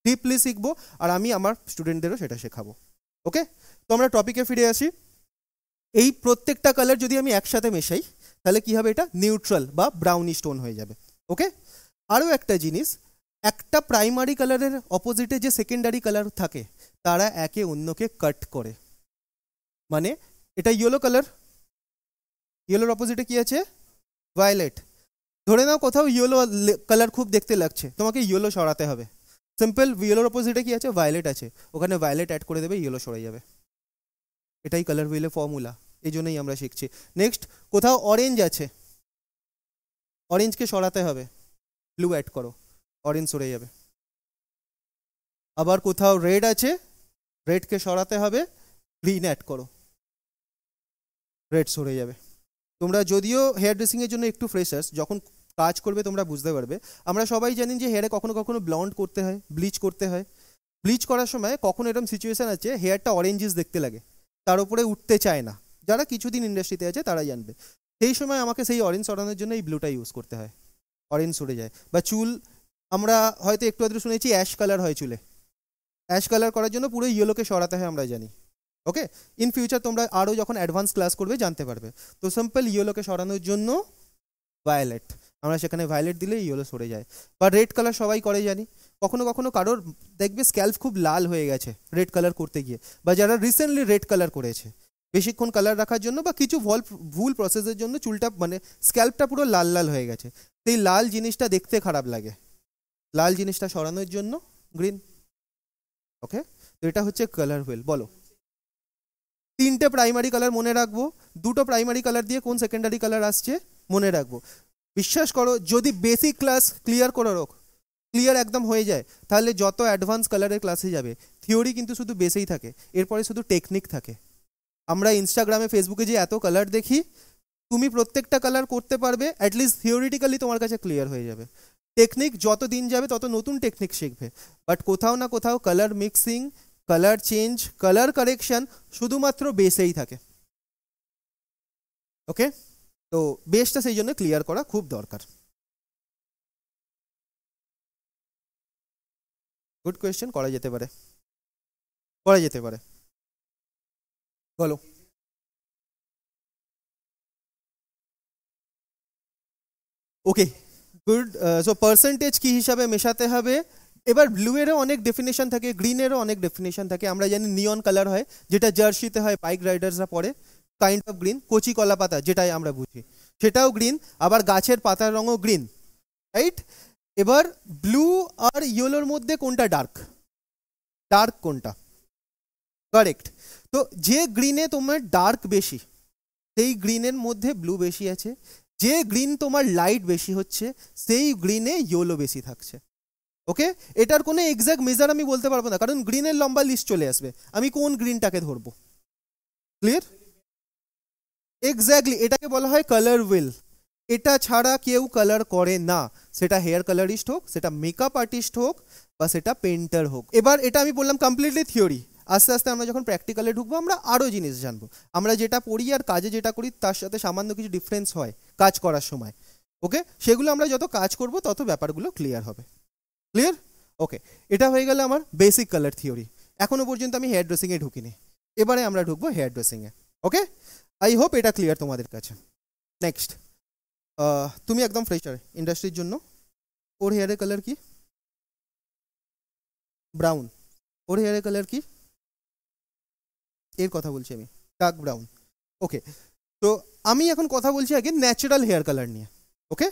ডিপলি শিখবো, আর আমি আমার স্টুডেন্টদেরও সেটা শেখাবো। ওকে, তো আমরা টপিকে ফিরে আসি। এই প্রত্যেকটা কালার যদি আমি একসাথে মেশাই তাহলে কি হবে? এটা নিউট্রাল বা ব্রাউনি স্টোন হয়ে যাবে। ওকে, আরও একটা জিনিস, একটা প্রাইমারি কালারের অপোজিটে যে সেকেন্ডারি কালার থাকে তারা একে অন্যকে কাট করে। মানে এটা ইয়েলো কালার, ইয়েলোর অপোজিটে কি আছে? ভায়োলেট। ধরে নাও কোথাও ইয়েলো কালার খুব দেখতে লাগছে, তোমাকে ইয়েলো সরাতে হবে। সিম্পল, ইয়েলোর অপোজিটে কি আছে? ভায়োলেট আছে, ওখানে ভায়োলেট অ্যাড করে দেবে, ইয়েলো সরে যাবে। এটাই কালার হুইলের ফর্মুলা, এই জন্যই আমরা শিখছি। নেক্সট, কোথাও অরেঞ্জ আছে, অরেঞ্জকে সরাতে হবে, ব্লু অ্যাড করো, অরেঞ্জ সরে যাবে। আবার কোথাও রেড আছে, রেডকে সরাতে হবে, গ্রিন অ্যাড করো, রেড সরে যাবে। তোমরা যদিও হেয়ার ড্রেসিংয়ের জন্য একটু ফ্রেশার্স, যখন কাজ করবে তোমরা বুঝতে পারবে। আমরা সবাই জানি যে হেয়ারে কখনো কখনো ব্লন্ড করতে হয়, ব্লিচ করতে হয়। ব্লিচ করার সময় কখনো এরকম সিচুয়েশান আছে হেয়ারটা অরেঞ্জিস দেখতে লাগে, তার উপরে উঠতে চায় না, যারা কিছুদিন ইন্ডাস্ট্রিতে আছে তারা জানবে। সেই সময় আমাকে সেই অরেঞ্জ সরানোর জন্য এই ব্লুটা ইউজ করতে হয়, অরেঞ্জ সরে যায়। বা চুল, আমরা হয়তো একটু আধটু শুনেছি অ্যাশ কালার হয় চুলে, অ্যাশ কালার করার জন্য পুরো ইয়েলোকে সরাতে হয়, আমরা জানি। ওকে, ইন ফিউচার তোমরা আরও যখন অ্যাডভান্স ক্লাস করবে জানতে পারবে। তো সিম্পল ইয়েলোকে সরানোর জন্য ভায়োলেট, আমরা সেখানে ভায়োলেট দিলে ইয়েলো সরে যায়। বা রেড কালার সবাই করে জানি, কখনো কখনো কারোর দেখবে স্ক্যাল্প খুব লাল হয়ে গেছে রেড কালার করতে গিয়ে, বা যারা রিসেন্টলি রেড কালার করেছে বেশিক্ষণ কালার রাখার জন্য বা কিছু ভুল প্রসেসের জন্য চুলটা মানে স্ক্যাল্পটা পুরো লাল লাল হয়ে গেছে, সেই লাল জিনিসটা দেখতে খারাপ লাগে, লাল জিনিসটা সরানোর জন্য গ্রিন। ওকে, তো এটা হচ্ছে কালার হুইল। বলো, 3টে প্রাইমারি কালার মনে রাখবো, 2টো প্রাইমারি কালার দিয়ে কোন সেকেন্ডারি কালার আসছে মনে রাখবো। বিশ্বাস করো, যদি বেসিক ক্লাস ক্লিয়ার একদম হয়ে যায়, তাহলে যত অ্যাডভান্স কালারের ক্লাসে যাবে, থিওরি কিন্তু শুধু বেসেই থাকে, এরপরে শুধু টেকনিক থাকে। আমরা ইনস্টাগ্রামে ফেসবুকে যে এত কালার দেখি, তুমি প্রত্যেকটা কালার করতে পারবে, অ্যাটলিস্ট থিওরিটিক্যালি তোমার কাছে ক্লিয়ার হয়ে যাবে। টেকনিক যত দিন যাবে তত নতুন টেকনিক শিখবে, বাট কোথাও না কোথাও colour mixing, colour change, colour correction শুধুমাত্র বেসেই থাকে। ওকে, তো বেসটা সেই জন্য ক্লিয়ার করা খুব দরকার। গুড কোয়েশ্চেন, করা যেতে পারে। করা যেতে পারে। বলো। ওকে, গুড। সো পার্সেন্টেজ কি হিসাবে মেশাতে হবে? এবার ব্লু এরও অনেক ডেফিনেশন থাকে, গ্রিনেরও অনেক ডেফিনেশন থাকে। আমরা জানি নিয়ন কালার হয়, যেটা জার্সিতে হয়, বাইক রাইডার্সরা পরে, কাইন্ড অফ গ্রিন। কচি কলা পাতা যেটাই আমরা বুঝি সেটাও গ্রিন, আবার গাছের পাতার রঙও গ্রিন, রাইট? এবার ব্লু আর ইয়েলোর মধ্যে কোনটা ডার্ক? ডার্ক কোনটা? কারেক্ট। তো যে গ্রিনে তোমার ডার্ক বেশি সেই গ্রিনের মধ্যে ব্লু বেশি আছে, যে গ্রিন তোমার লাইট বেশি হচ্ছে সেই গ্রিনে ইয়েলো বেশি থাকছে। ওকে, এটার কোনো এক্সাক্ট মেজার আমি বলতে পারবো না, কারণ গ্রিনের লম্বা লিস্ট চলে আসবে, আমি কোন গ্রিনটাকে ধরবো। ক্লিয়ার? এক্স্যাক্টলি, এটাকে বলা হয় কালার হুইল। এটা ছাড়া কেউ কালার করে না, সেটা হেয়ার কালারিস্ট হোক, সেটা মেকআপ আর্টিস্ট হোক, বা সেটা পেন্টার হোক। এবার এটা আমি বললাম কমপ্লিটলি থিওরি। আস্তে আস্তে আমরা যখন প্র্যাকটিক্যালে ঢুকবো আমরা আরও জিনিস জানবো। আমরা যেটা পড়ি আর কাজে যেটা করি তার সাথে সামান্য কিছু ডিফারেন্স হয় কাজ করার সময়। ওকে, সেগুলো আমরা যত কাজ করব তত ব্যাপারগুলো ক্লিয়ার হবে। ক্লিয়ার? ওকে, এটা হয়ে গেল আমার বেসিক কালার থিওরি। এখনো পর্যন্ত আমি হেয়ার ড্রেসিংয়ে ঢুকিনি, এবারে আমরা ঢুকবো হেয়ার ড্রেসিংয়ে। ওকে, আই হোপ এটা ক্লিয়ার তোমাদের কাছে। নেক্সট, তুমি একদম ফ্রেশার ইন্ডাস্ট্রির জন্য। ওর হেয়ারের কালার কি? ব্রাউন। ওর হেয়ারের কালার কি? এর কথা বলছি আমি, ডার্ক ব্রাউন। ওকে, তো আমি এখন কথা বলছি আগে ন্যাচারাল হেয়ার কালার নিয়ে। ওকে,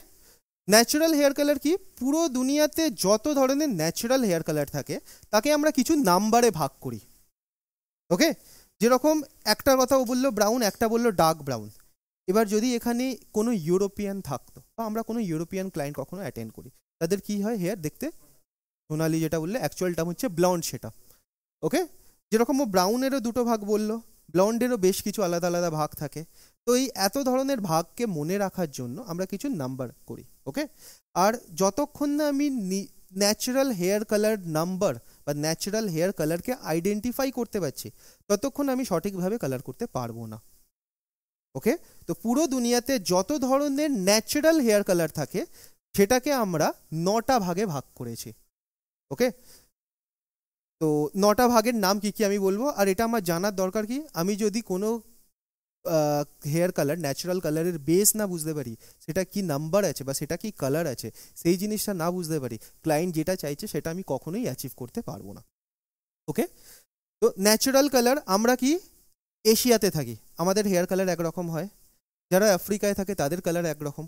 ন্যাচারাল হেয়ার কালার কি? পুরো দুনিয়াতে যত ধরনের ন্যাচারাল হেয়ার কালার থাকে তাকে আমরা কিছু নাম্বারে ভাগ করি। ওকে, যেরকম একটা কথা ও বললো ব্রাউন, একটা বললো ডার্ক ব্রাউন। এবার যদি এখানে কোনো ইউরোপিয়ান থাকতো, বা আমরা কোনো ইউরোপিয়ান ক্লায়েন্ট কখনো অ্যাটেন্ড করি, তাদের কি হয় হেয়ার দেখতে সোনালি, যেটা বললে অ্যাকচুয়াল টার্ম হচ্ছে ব্লন্ড সেটা। ওকে, যেরকম ও ব্রাউনেরও দুটো ভাগ বললো, ব্লন্ডেরও বেশ কিছু আলাদা আলাদা ভাগ থাকে। তো এই এত ধরনের ভাগকে মনে রাখার জন্য আমরা কিছু নাম্বার করি। ওকে, আর যতক্ষণ না আমি ন্যাচারাল হেয়ার কালার নাম্বার বা ন্যাচারাল হেয়ার কালারকে আইডেন্টিফাই করতে পারছি ততক্ষণ আমি সঠিকভাবে কালার করতে পারবো না। ওকে, তো পুরো দুনিয়াতে যত ধরনের ন্যাচারাল হেয়ার কালার থাকে সেটাকে আমরা 9টা ভাগে ভাগ করেছি। ওকে, তো 9টা ভাগের নাম কি কি আমি বলবো, আর এটা আমার জানার দরকার কি, আমি যদি কোনো হেয়ার কালার ন্যাচারাল কালারের বেস না বুঝতে পারি, সেটা কি নাম্বার আছে বা সেটা কি কালার আছে, সেই জিনিসটা না বুঝতে পারি, ক্লায়েন্ট যেটা চাইছে সেটা আমি কখনোই অ্যাচিভ করতে পারবো না। ওকে, তো ন্যাচারাল কালার, আমরা কি এশিয়াতে থাকি আমাদের হেয়ার কালার একরকম হয়, যারা আফ্রিকায় থাকে তাদের কালার একরকম।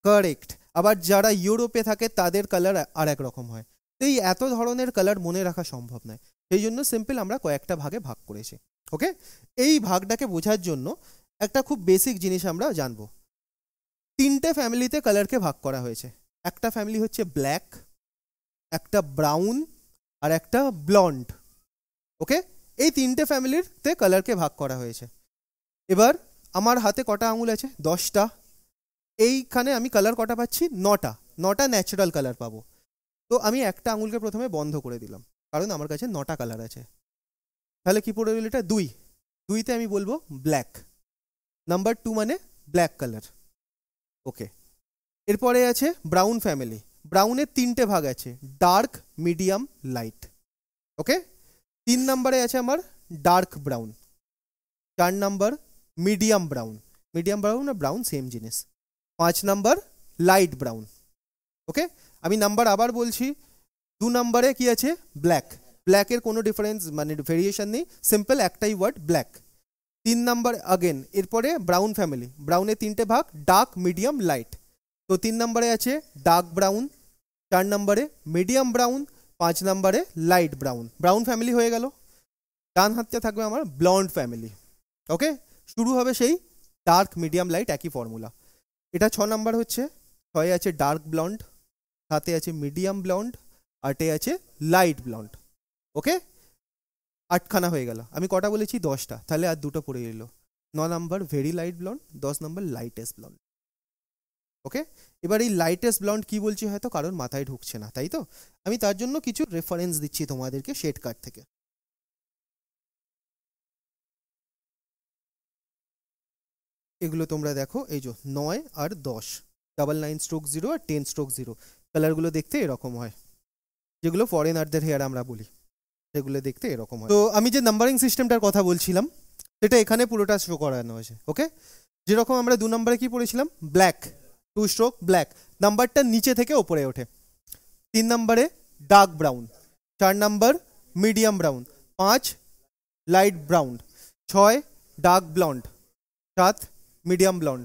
কারেক্ট। আবার যারা ইউরোপে থাকে তাদের কালার আর এক রকম হয়। তো এই এত ধরনের কালার মনে রাখা সম্ভব নয়, সেই জন্য সিম্পল আমরা কয়েকটা ভাগে ভাগ করেছি। ওকে, এই ভাগটাকে বোঝার জন্য একটা খুব বেসিক জিনিস আমরা জানবো। 3টে ফ্যামিলিতে কালারকে ভাগ করা হয়েছে। একটা ফ্যামিলি হচ্ছে ব্ল্যাক, একটা ব্রাউন, আর একটা ব্লন্ড। ওকে, এই 3টে ফ্যামিলিতে কালারকে ভাগ করা হয়েছে। এবার আমার হাতে কটা আঙুল আছে? 10টা। এইখানে আমি কালার কটা পাচ্ছি? 9টা ন্যাচারাল কালার পাবো। তো আমি একটা আঙুলকে প্রথমে বন্ধ করে দিলাম, কারণ আমার কাছে 9টা কালার আছে। তাহলে কি পড়ে রইল? এটা 2। 2তে আমি বলবো ব্ল্যাক। নাম্বার 2 মানে ব্ল্যাক কালার। ওকে, এরপরে আছে ব্রাউন ফ্যামিলি। ব্রাউনের 3টে ভাগ আছে, ডার্ক, মিডিয়াম, লাইট। ওকে, 3 নম্বরে আছে আমার dark brown, 4 number medium brown. Medium brown আর ব্রাউন সেম জিনিস। 5 নাম্বার লাইট ব্রাউন। ওকে, আমি নাম্বার আবার বলছি। 2 নম্বরে কি আছে? ব্ল্যাক। ব্ল্যাকের কোনো ডিফারেন্স মানে ভেরিয়েশন নেই, সিম্পল একটাই ওয়ার্ড ব্ল্যাক। 3 নাম্বার আগেন, এরপরে ব্রাউন ফ্যামিলি। ব্রাউনের 3টে ভাগ, ডার্ক, মিডিয়াম, লাইট। তো 3 নম্বরে আছে ডার্ক ব্রাউন, 4 নম্বরে মিডিয়াম ব্রাউন, 5 নম্বরে লাইট ব্রাউন। ব্রাউন ফ্যামিলি হয়ে গেল। ডান হাতে থাকবে আমার ব্লন্ড ফ্যামিলি। ওকে, শুরু হবে সেই ডার্ক, মিডিয়াম, লাইট, একই ফর্মুলা। এটা 6 নাম্বার হচ্ছে। 6 আছে ডার্ক ব্লন্ড, 7 আছে মিডিয়াম ব্লন্ড, 8 আছে লাইট ব্লন্ড। ওকে, 8খানা হয়ে গেল। আমি কটা বলেছি? 10টা। তাহলে আর 2টো পড়ে এলো। 9 number very light blonde, 10 number lightest blonde. Okay, এবার এই লাইটেস্ট ব্লন্ড কি বলছি হয়তো কারোর মাথায় ঢুকছে না, তাই তো? আমি তার জন্য কিছু রেফারেন্স দিচ্ছি তোমাদেরকে শেড কার্ড থেকে। এগুলো তোমরা দেখো, এই যে 9 আর 10, 99/0 আর 10/0 কালারগুলো দেখতে এরকম হয়, যেগুলো ফরেনারদের হেয়ার আমরা বলি। সেগুলো দেখতে এরকম হয়। তো আমি যে নাম্বারিং সিস্টেমটার কথা বলছিলাম সেটা এখানে পুরোটা শো করানো হয়েছে। ওকে, যেরকম আমরা 2 নম্বরে কি পড়েছিলাম, ব্ল্যাক, 2 স্ট্রোক ব্ল্যাক, নাম্বারটা নিচে থেকে ওপরে ওঠে। 3 নম্বরে ডার্ক ব্রাউন, 4 নম্বর medium brown, 5 light brown, 6 dark blonde, 7 medium blonde,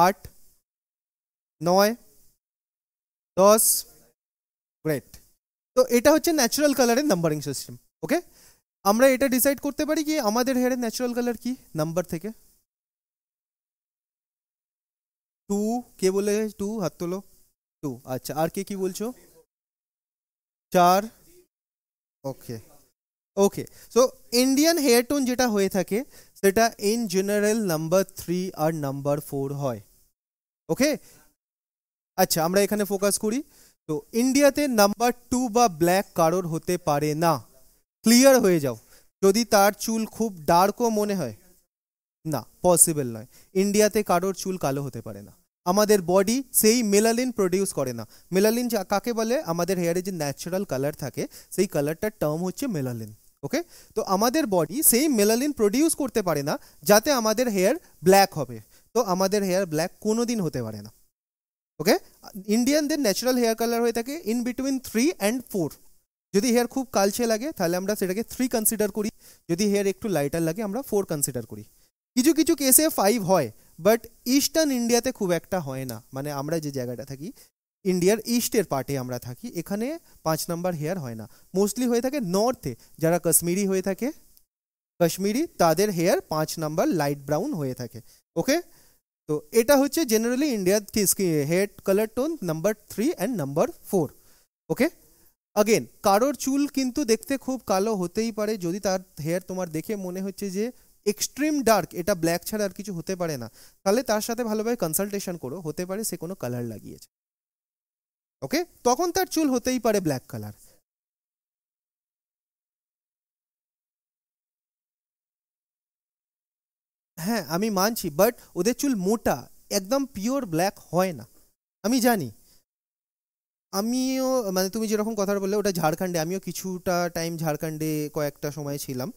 8 9 10 great. তো এটা হচ্ছে ন্যাচারাল কালারের নাম্বারিং সিস্টেম। ওকে, আমরা এটা ডিসাইড করতে পারি কি আমাদের হেয়ারের ন্যাচারাল কালার কি নাম্বার থেকে। 2, কে বলে 2, হাত তোলো। 2, আচ্ছা, আর কে কি বলছো? 4। Okay okay, so Indian hair tone যেটা হয়ে থাকে সেটা ইন জেনারেল নাম্বার 3 আর নাম্বার 4 হয়। ওকে, আচ্ছা আমরা এখানে ফোকাস করি। তো ইন্ডিয়াতে নাম্বার 2 বা ব্ল্যাক কারোর হতে পারে না। ক্লিয়ার হয়ে যাও, যদি তার চুল খুব ডার্কও মনে হয়, না, পসিবল নয়। ইন্ডিয়াতে কারোর চুল কালো হতে পারে না। আমাদের বডি সেই মেলালিন প্রডিউস করে না। মেলালিন কাকে বলে? আমাদের হেয়ারে যে ন্যাচারাল কালার থাকে সেই কালারটার টার্ম হচ্ছে মেলালিন। ওকে, তো আমাদের বডি সেই মেলালিন প্রডিউস করতে পারে না যাতে আমাদের হেয়ার ব্ল্যাক হবে। তো আমাদের হেয়ার ব্ল্যাক কোনোদিন হতে পারে না। ওকে, ইন্ডিয়ানদের ন্যাচারাল হেয়ার কালার হয়ে থাকে ইন বিটুইন 3 and 4। যদি হেয়ার খুব কালচে লাগে তাহলে আমরা সেটাকে 3 কনসিডার করি, যদি হেয়ার একটু লাইটার লাগে আমরা 4 কনসিডার করি। কিছু কিছু কেসে 5 হয়, বাট ইস্টার্ন ইন্ডিয়াতে খুব একটা হয় না। মানে আমরা যে জায়গাটা থাকি, ইন্ডিয়ার ইস্টের পার্টে আমরা থাকি, এখানে 5 নাম্বার হেয়ার হয় না। মোস্টলি হয়ে থাকে নর্থে, যারা কাশ্মীরি হয়ে থাকে, কাশ্মীরি, তাদের হেয়ার 5 নাম্বার লাইট ব্রাউন হয়ে থাকে। ওকে, তো এটা হচ্ছে জেনারেলি ইন্ডিয়ার hair colour tone number 3 and number 4। Okay, again কারোর চুল কিন্তু দেখতে খুব কালো হতেই পারে, যদি তার হেয়ার তোমার দেখে মনে হচ্ছে যে এক্সট্রিম ডার্ক, এটা ব্ল্যাক ছাড়া আর কিছু হতে পারে না, তাহলে তার সাথে ভালোভাবে কনসালটেশন করো, হতে পারে সে কোনো কালার লাগিয়েছে। ওকে, তখন তার চুল হতেই পারে ব্ল্যাক কালার। হ্যাঁ আমি মানছি, বাট ওদের চুল মোটা, একদম পিওর ব্ল্যাক হয় না, আমি জানি। আমিও মানে তুমি যেরকম কথা বললে ওটা ঝাড়খণ্ডে, আমিও কিছুটা টাইম ঝাড়খণ্ডে কয়েকটা সময় ছিলাম।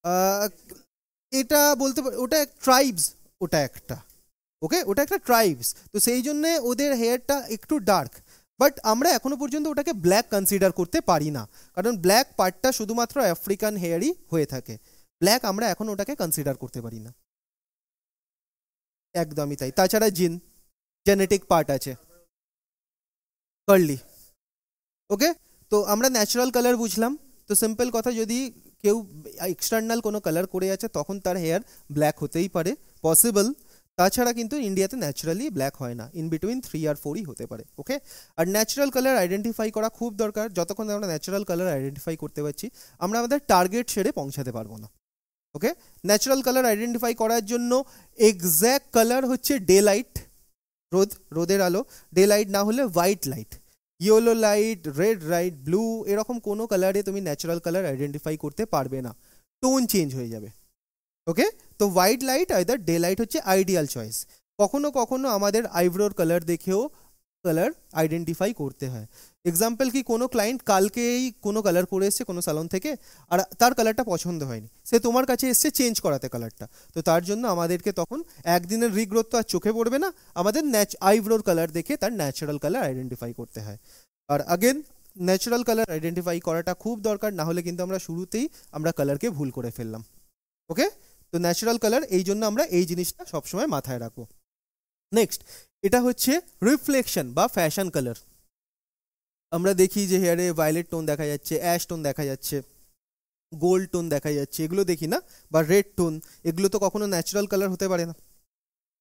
আহ, এটা বলতে ওটা ট্রাইবস, ওটা একটা, ওকে, ওটা একটা ট্রাইবস, তো সেই জন্যে ওদের হেয়ারটা একটু ডার্ক। বাট আমরা এখনো পর্যন্ত ওটাকে ব্ল্যাক কনসিডার করতে পারি না, কারণ ব্ল্যাক পার্টটা শুধুমাত্র আফ্রিকান হেয়ারই হয়ে থাকে। ব্ল্যাক আমরা এখন ওটাকে কনসিডার করতে পারি না। একদমই তাই, তাছাড়া জেনেটিক পার্ট আছে কার্লি। ওকে, তো আমরা ন্যাচারাল কালার বুঝলাম। তো সিম্পল কথা, যদি কেউ এক্সটার্নাল কোনো কালার করে আছে তখন তার হেয়ার ব্ল্যাক হতেই পারে, পসিবল। তাছাড়া কিন্তু ইন্ডিয়াতে ন্যাচারালি ব্ল্যাক হয় না, ইন বিটুইন 3 আর 4ই হতে পারে। ওকে, আর ন্যাচারাল কালার আইডেন্টিফাই করা খুব দরকার। যতক্ষণ আমরা ন্যাচারাল কালার আইডেন্টিফাই করতে পারছি, আমরা আমাদের টার্গেট ছেড়ে পৌঁছাতে পারবো না। ওকে, ন্যাচারাল কালার আইডেন্টিফাই করার জন্য এক্স্যাক্ট কালার হচ্ছে ডে লাইট, রোদের আলো, ডে লাইট না হলে white light, yellow light, red light, blue, এরকম কোনো কালারে তুমি ন্যাচারাল কালার আইডেন্টিফাই করতে পারবে না, টোন চেঞ্জ হয়ে যাবে। ওকে, তো white light either day light হচ্ছে আইডিয়াল চয়েস। কখনো কখনো আমাদের আইব্রোর কালার দেখেও কালার আইডেন্টিফাই করতে হয়। এক্সাম্পল কি, কোনো ক্লায়েন্ট কালকেই কোনো কালার করে এসছে কোনো সালন থেকে, আর তার কালারটা পছন্দ হয়নি, সে তোমার কাছে এসছে চেঞ্জ করাতে কালারটা, তো তার জন্য আমাদেরকে তখন একদিনের রিগ্রোথ তো আর চোখে পড়বে না, আমাদের আইব্রোর কালার দেখে তার ন্যাচারাল কালার আইডেন্টিফাই করতে হয়। আর আগেন ন্যাচারাল কালার আইডেন্টিফাই করাটা খুব দরকার, না হলে কিন্তু আমরা শুরুতেই আমরা কালারকে ভুল করে ফেললাম। ওকে, তো ন্যাচারাল কালার, এই জন্য আমরা এই জিনিসটা সবসময় মাথায় রাখবো। নেক্সট, এটা হচ্ছে রিফ্লেকশন বা ফ্যাশন কালার। আমরা দেখি যে হেয়ারে ভায়োলেট টোন দেখা যাচ্ছে, অ্যাশ টোন দেখা যাচ্ছে, গোল্ড টোন দেখা যাচ্ছে, এগুলো দেখি না, বা রেড টোন, এগুলো তো কখনো ন্যাচারাল কালার হতে পারে না,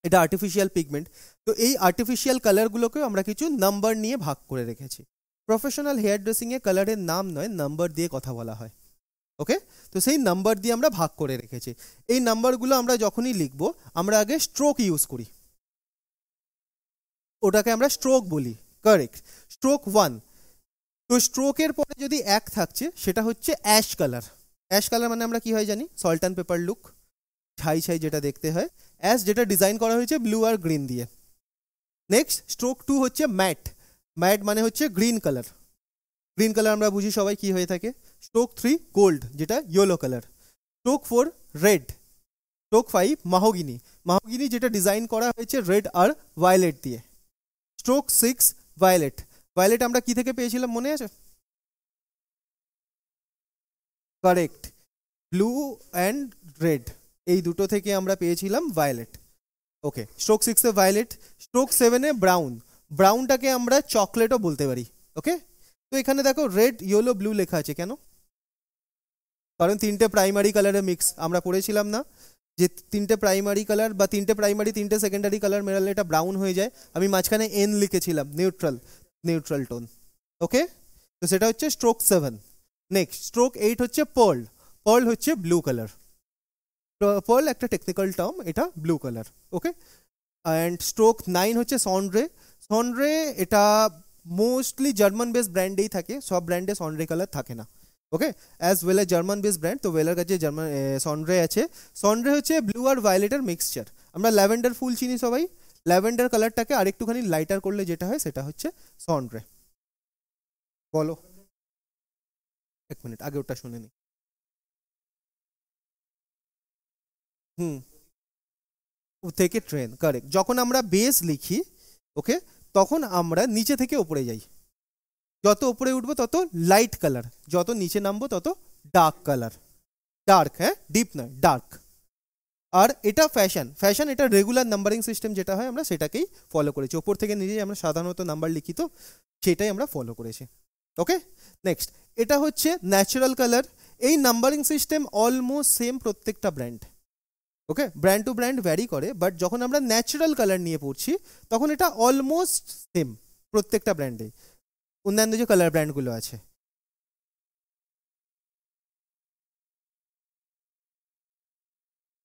এটা আর্টিফিশিয়াল পিগমেন্ট। তো এই আর্টিফিশিয়াল কালারগুলোকেও আমরা কিছু নাম্বার নিয়ে ভাগ করে রেখেছি। প্রফেশনাল হেয়ার ড্রেসিংয়ে কালারের নাম নয়, নাম্বার দিয়ে কথা বলা হয়। ওকে, তো সেই নাম্বার দিয়ে আমরা ভাগ করে রেখেছি। এই নাম্বারগুলো আমরা যখনই লিখবো, আমরা আগে স্ট্রোক ইউজ করি, ওটাকে আমরা স্ট্রোক বলি। Correct, stroke 1। তো স্ট্রোকের পরে যদি 1 থাকছে, সেটা হচ্ছে অ্যাশ কালার। অ্যাশ কালার মানে আমরা কি হয় জানি, সল্ট অ্যান্ড পেপার লুক, ছাই ছাই যেটা দেখতে হয়, অ্যাশ যেটা ডিজাইন করা হয়েছে ব্লু আর গ্রিন দিয়ে। নেক্সট স্ট্রোক 2 হচ্ছে ম্যাট। ম্যাট মানে হচ্ছে গ্রিন কালার। গ্রিন কালার আমরা বুঝি সবাই কি হয়ে থাকে। স্ট্রোক 3 গোল্ড, যেটা yellow colour. Stroke 4 red. Stroke 5 mahogany. Mahogany যেটা ডিজাইন করা হয়েছে রেড আর ভায়োলেট দিয়ে। Stroke 6 violet. ভায়োলেট আমরা কি থেকে পেয়েছিলাম মনে আছে? কারেক্ট, ব্লু অ্যান্ড রেড, এই দুটো থেকে আমরা পেয়েছিলাম ভায়োলেট। ওকে, স্ট্রোক 6-এ ভায়োলেট। স্ট্রোক 7-এ ব্রাউন। ব্রাউনটাকে আমরা চকলেটও বলতে পারি। ওকে, তো এখানে দেখো রেড ইয়েলো ব্লু লেখা আছে, কেন? কারণ তিনটে প্রাইমারি কালারের মিক্স। আমরা পড়েছিলাম না যে তিনটে প্রাইমারি কালার বা তিনটে প্রাইমারি তিনটে সেকেন্ডারি কালার মেলালে এটা ব্রাউন হয়ে যায়। আমি মাঝখানে এন লিখেছিলাম, নিউট্রাল টোন। ওকে, তো সেটা হচ্ছে স্ট্রোক 7। নেক্সট স্ট্রোক 8 হচ্ছে পার্ল। পার্ল হচ্ছে ব্লু কালার। পার্ল একটা টেকনিক্যাল টার্ম, এটা blue colour. Okay, and stroke 9 হচ্ছে সন্ড্রে। সন্ড্রে এটা মোস্টলি জার্মান বেস ব্র্যান্ডেই থাকে, সব ব্র্যান্ডে সন্ড্রে কালার থাকে না। ওকে, অ্যাজ ওয়েল এ জার্মান বেস ব্র্যান্ড, তো ওয়েলার কাছে জার্মান সন্ড্রে আছে। সন্ড্রে হচ্ছে ব্লু আর ভায়োলেটের মিক্সচার। আমরা ল্যাভেন্ডার ফুল চিনি সবাই, ল্যাভেন্ডার কালারটাকে আরেকটুখানি লাইটার করলে যেটা হয় সেটা হচ্ছে সন্ড্রে। বলো, এক মিনিট আগে ওটা শুনে নি। থেকে ট্রেন, কারেক্ট। যখন আমরা বেস লিখি, ওকে, তখন আমরা নিচে থেকে ওপরে যাই। যত উপরে উঠবো তত লাইট কালার, যত নিচে নামবো তত ডার্ক কালার। ডার্ক, হ্যাঁ, ডিপ নয়, ডার্ক। আর এটা ফ্যাশন এটা রেগুলার নাম্বারিং সিস্টেম যেটা হয় আমরা সেটাকেই ফলো করেছি। ওপর থেকে নিজেই আমরা সাধারণত নাম্বার লিখি, তো সেটাই আমরা ফলো করেছি। ওকে, নেক্সট এটা হচ্ছে ন্যাচারাল কালার। এই নাম্বারিং সিস্টেম অলমোস্ট সেম প্রত্যেকটা brand. Okay, brand to brand vary করে, বাট যখন আমরা ন্যাচারাল কালার নিয়ে পড়ছি তখন এটা অলমোস্ট সেম প্রত্যেকটা ব্র্যান্ডে, অন্যান্য যে কালার ব্র্যান্ডগুলো আছে।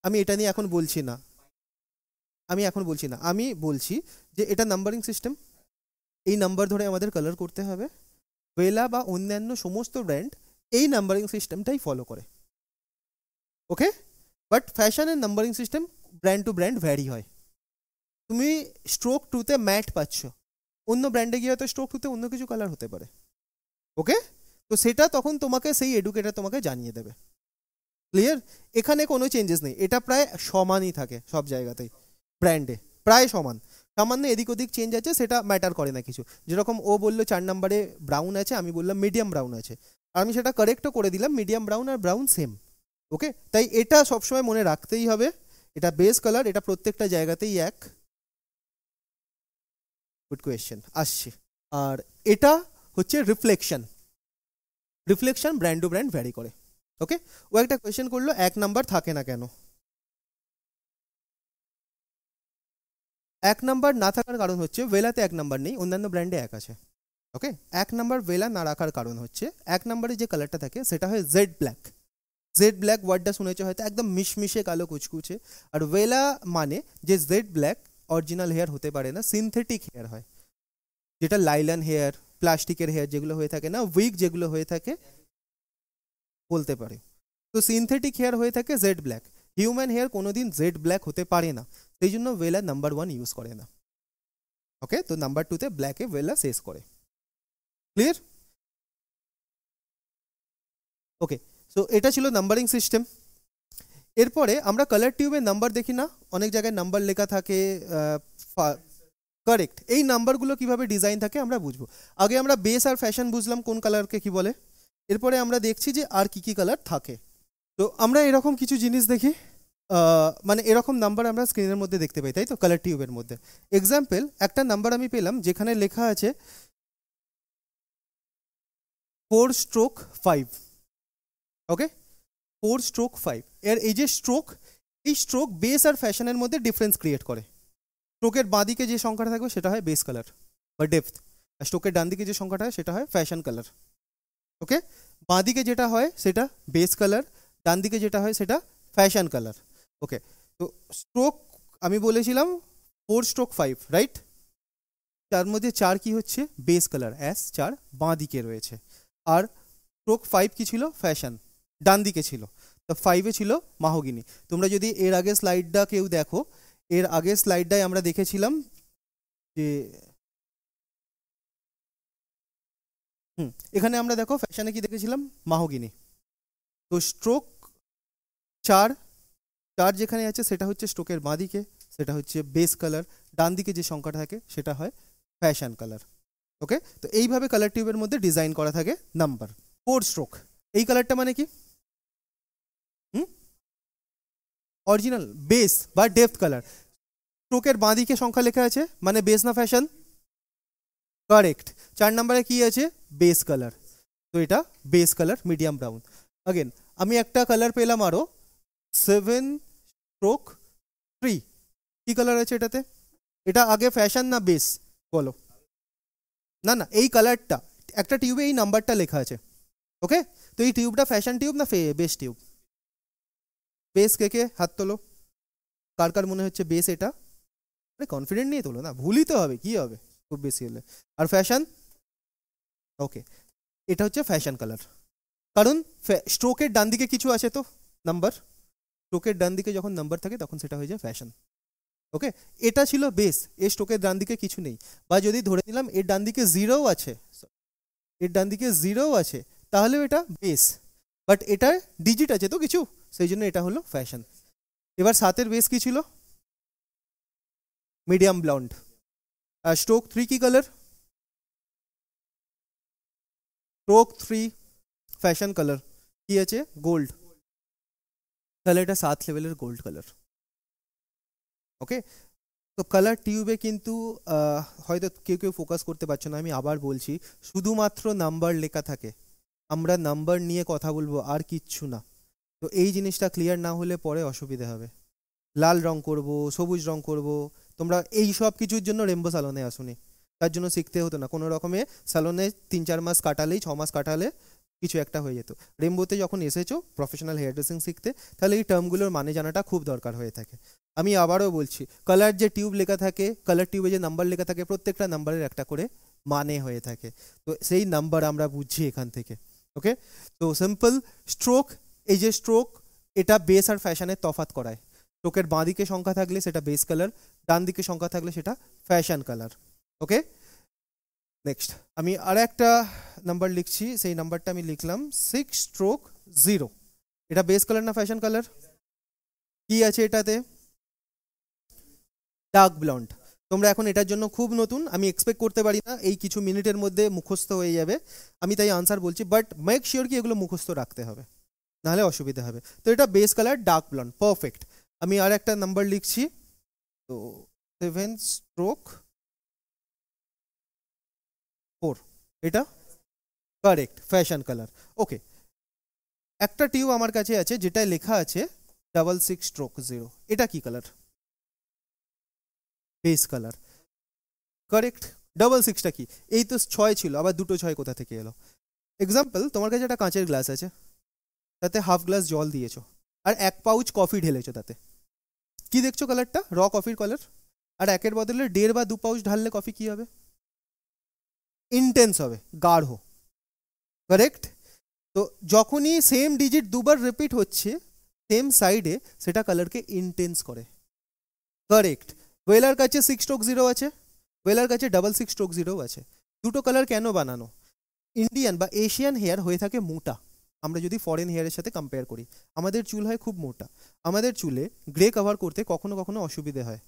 আমি এটা নিয়ে এখন বলছি না, আমি বলছি যে এটা নাম্বারিং সিস্টেম, এই নাম্বার ধরে আমাদের কালার করতে হবে। ভেলা বা অন্যান্য সমস্ত ব্র্যান্ড এই নাম্বারিং সিস্টেমটাই ফলো করে। ওকে, বাট ফ্যাশনের numbering system brand to brand vary হয়। তুমি স্ট্রোক 2-তে ম্যাট পাচ্ছ, অন্য ব্র্যান্ডে গিয়ে হয়তো স্ট্রোক 2-তে অন্য কিছু কালার হতে পারে। ওকে, তো সেটা তখন তোমাকে সেই এডুকেটর তোমাকে জানিয়ে দেবে। ক্লিয়ার? এখানে কোনো চেঞ্জেস নেই, এটা প্রায় সমানই থাকে সব জায়গাতেই, ব্র্যান্ডে প্রায় সমান। সামান্য এদিক ওদিক চেঞ্জ আছে, সেটা ম্যাটার করে না কিছু। যেরকম ও বললো 4 নম্বরে ব্রাউন আছে, আমি বললাম মিডিয়াম ব্রাউন আছে, আর আমি সেটা কারেক্টও করে দিলাম, মিডিয়াম ব্রাউন আর ব্রাউন সেম। ওকে, তাই এটা সবসময় মনে রাখতেই হবে, এটা বেস কালার, এটা প্রত্যেকটা জায়গাতেই এক। গুড কোয়েশ্চেন, আসছে। আর এটা হচ্ছে reflection. Brand to brand vary করে। ওকে, ও একটা কোয়েশ্চেন করলো 1 নাম্বার থাকে না কেন। 1 নাম্বার না থাকার কারণ হচ্ছে ভেলাতে 1 নাম্বার নেই, অন্যান্য ব্র্যান্ডে 1 আছে। ওকে, 1 নাম্বার ভেলা না রাখার কারণ হচ্ছে 1 নাম্বারে যে কালারটা থাকে সেটা হয় জেড ব্ল্যাক। জেড ব্ল্যাক ওয়ার্ডটা শুনেছো হয়তো, একদম মিশমিশে কালো কুচকুচে। আর ভেলা মানে যে জেড ব্ল্যাক অরিজিনাল হেয়ার হতে পারে না, সিনথেটিক হেয়ার হয়, যেটা লাইলন হেয়ার, প্লাস্টিকের হেয়ার যেগুলো হয়ে থাকে না, উইগ যেগুলো হয়ে থাকে বলতে পারে, তো সিনথেটিক হেয়ার হয়ে থাকে জেড ব্ল্যাক। হিউম্যান হেয়ার কোনোদিন জেড ব্ল্যাক হতে পারে না, সেই জন্য ভেলা নাম্বার 1 ইউজ করে না। ওকে, তো নাম্বার 2-তে ব্ল্যাকে ভেলা শেষ করে। ক্লিয়ার? ওকে, সো এটা ছিল নাম্বারিং সিস্টেম। এরপরে আমরা কালার টিউবে নাম্বার দেখি না, অনেক জায়গায় নাম্বার লেখা থাকে। কারেক্ট, এই নাম্বারগুলো কিভাবে ডিজাইন থাকে আমরা বুঝবো। আগে আমরা বেস আর ফ্যাশন বুঝলাম কোন কালারকে কি বলে, এরপরে আমরা দেখছি যে আর কি কি কালার থাকে। তো আমরা এরকম কিছু জিনিস দেখি, মানে এরকম নাম্বার আমরা স্ক্রিনের মধ্যে দেখতে পাই, তাই তো, কালার টিউবের মধ্যে। এক্সাম্পল, একটা নাম্বার আমি পেলাম যেখানে লেখা আছে 4/5। ওকে, 4/5 এর এই যে স্ট্রোক, এই স্ট্রোক বেস আর ফ্যাশনের মধ্যে ডিফারেন্স ক্রিয়েট করে। স্ট্রোকের বাঁ দিকে যে সংখ্যাটা থাকবে সেটা হয় বেস কালার বা ডেপথ, আর স্ট্রোকের ডান দিকে যে সংখ্যাটা হয় সেটা হয় ফ্যাশন কালার। ওকে, বাঁ দিকে যেটা হয় সেটা বেস কালার, ডান দিকে যেটা হয় সেটা ফ্যাশন কালার। ওকে, তো স্ট্রোক আমি বলেছিলাম 4/5, রাইট? তার মধ্যে 4 কি হচ্ছে বেস কালার, অ্যাস 4 বাঁ দিকে রয়েছে, আর স্ট্রোক 5 কি ছিল, ফ্যাশন, ডান দিকে ছিল। তো 5-এ ছিল মাহোগিনি। তোমরা যদি এর আগে স্লাইডটা কেউ দেখো, এর আগের স্লাইডটায় আমরা দেখেছিলাম যে এখানে আমরা দেখো ফ্যাশনে কি দেখেছিলাম, মাহগিনি। তো স্ট্রোক চার, চার যেখানে আছে সেটা হচ্ছে স্ট্রোকের বাঁ দিকে, সেটা হচ্ছে বেস কালার, ডান দিকে যে সংখ্যাটা থাকে সেটা হয় ফ্যাশন কালার। ওকে, তো এইভাবে কালার টিউবের মধ্যে ডিজাইন করা থাকে নাম্বার। 4 স্ট্রোক, এই কালারটা মানে কি, অরিজিনাল বেস বা ডেপথ কালার। স্ট্রোকের বাঁ দিকে সংখ্যা লেখা আছে মানে বেস না ফ্যাশন, কারেক্ট। 4 নম্বরে কি আছে, বেস কালার, তো এটা base colour medium brown. Again আমি একটা কালার পেলাম আরো, 7 স্ট্রোক 3, কি কালার আছে এটাতে, এটা আগে ফ্যাশন না বেস বলো, না না এই কালারটা, একটা টিউবে এই নাম্বারটা লেখা আছে। ওকে, তো এই টিউবটা ফ্যাশন টিউব না বেস টিউব, বেস কে কে হাত তোলো, কার কার মনে হচ্ছে বেস এটা, আরে কনফিডেন্ট নিয়ে তোলো না, ভুলই তো হবে, কি হবে খুব বেশি হলে। আর ফ্যাশন, ওকে এটা হচ্ছে ফ্যাশন কালার, কারণ স্ট্রোকের ডান দিকে কিছু আছে তো নাম্বার, স্ট্রোকের ডান দিকে যখন নাম্বার থাকে তখন সেটা হয়ে যায় ফ্যাশন। ওকে, এটা ছিল বেস, এর স্ট্রোকের ডান দিকে কিছু নেই, বা যদি ধরে নিলাম এর ডান দিকে জিরোও আছে, এর ডান দিকে জিরোও আছে, তাহলেও এটা বেস, বাট এটার ডিজিট আছে তো কিছু, সেই জন্য এটা হলো ফ্যাশন। এবার 7-এর বেস কি ছিল, মিডিয়াম ব্লন্ড। আর স্ট্রোক 3 কি কালার, স্ট্রোক 3 ফ্যাশন কালার কি আছে, গোল্ড, তাহলে এটা 7 লেভেলের গোল্ড কালার। ওকে, তো কালার টিউবে কিন্তু হয়তো কেউ কেউ ফোকাস করতে পারছো না, আমি আবার বলছি শুধুমাত্র নাম্বার লেখা থাকে, আমরা নাম্বার নিয়ে কথা বলবো আর কিচ্ছু না। তো এই জিনিসটা ক্লিয়ার না হলে পরে অসুবিধা হবে। লাল রং করব, সবুজ রং করব, তোমরা এই সব কিছুর জন্য রেমবো সালনে আসুনি, তার জন্য শিখতে হতো না, কোনো রকমে সালনে 3-4 মাস কাটালেই, 6 মাস কাটালে কিছু একটা হয়ে যেত। রেমবোতে যখন এসেছো প্রফেশনাল হেয়ার ড্রেসিং শিখতে, তাহলে এই টার্মগুলোর মানে জানাটা খুব দরকার হয়ে থাকে। আমি আবারও বলছি, কালার যে টিউব লেখা থাকে, কালার টিউবে যে নাম্বার লেখা থাকে, প্রত্যেকটা নাম্বারের একটা করে মানে হয়ে থাকে, তো সেই নাম্বার আমরা বুঝছি এখান থেকে। ওকে, তো সিম্পল স্ট্রোক, এই যে স্ট্রোক এটা বেস আর ফ্যাশনের তফাৎ করায়। স্ট্রোকের বাঁ দিকে সংখ্যা থাকলে সেটা বেস কালার, ডান দিকে সংখ্যা থাকলে সেটা ফ্যাশন কালার। ওকে, নেক্সট আমি আর একটা নাম্বার লিখছি, সেই নাম্বারটা আমি লিখলাম 6 স্ট্রোক 0, এটা বেস কালার না ফ্যাশন কালার, কি আছে এটাতে, ডার্ক ব্লন্ড। তোমরা এখন এটার জন্য খুব নতুন, আমি এক্সপেক্ট করতে পারি না এই কিছু মিনিটের মধ্যে মুখস্থ হয়ে যাবে, আমি তাই আনসার বলছি, বাট মেক শিওর কি এগুলো মুখস্থ রাখতে হবে, নাহলে অসুবিধা হবে। তো এটা base colour dark blonde, perfect. আমি আর একটা নাম্বার লিখছি, তো 7 স্ট্রোক 4, এটা কারেক্ট ফ্যাশন কালার। ওকে, একটা টিউব আমার কাছে আছে যেটা লেখা আছে 6 স্ট্রোক 0, এটা কি কালার, বেস কালার, কারেক্ট। 6টা কি, এই তো 6 ছিল, আবার দুটো 6 কোথা থেকে এলো। এক্সাম্পল, তোমার কাছে একটা কাঁচের গ্লাস আছে, তাতে হাফ গ্লাস জল দিয়েছো আর 1 পাউচ কফি ঢেলেছো তাতে, কি দেখছো কালারটা, র কফির কালার। আর 1-এর বদলে 1.5 বা 2 পাউচ ঢাললে কফি কি হবে, ইন্টেন্স হবে, গাঢ়, কারেক্ট। তো যখনই সেম ডিজিট দুবার রিপিট হচ্ছে সেম সাইডে, সেটা কালারকে ইন্টেন্স করে, কারেক্ট। ওয়েলার কাছে 6 স্ট্রোক 0 আছে, ওয়েলার কাছে 6 স্ট্রোক 0 আছে। দুটো কালার কেন বানানো, ইন্ডিয়ান বা এশিয়ান হেয়ার হয়ে থাকে মোটা, আমরা যদি ফরেন হেয়ারের সাথে কম্পেয়ার করি, আমাদের চুল হয় খুব মোটা, আমাদের চুলে গ্রে কভার করতে কখনো কখনো অসুবিধে হয়,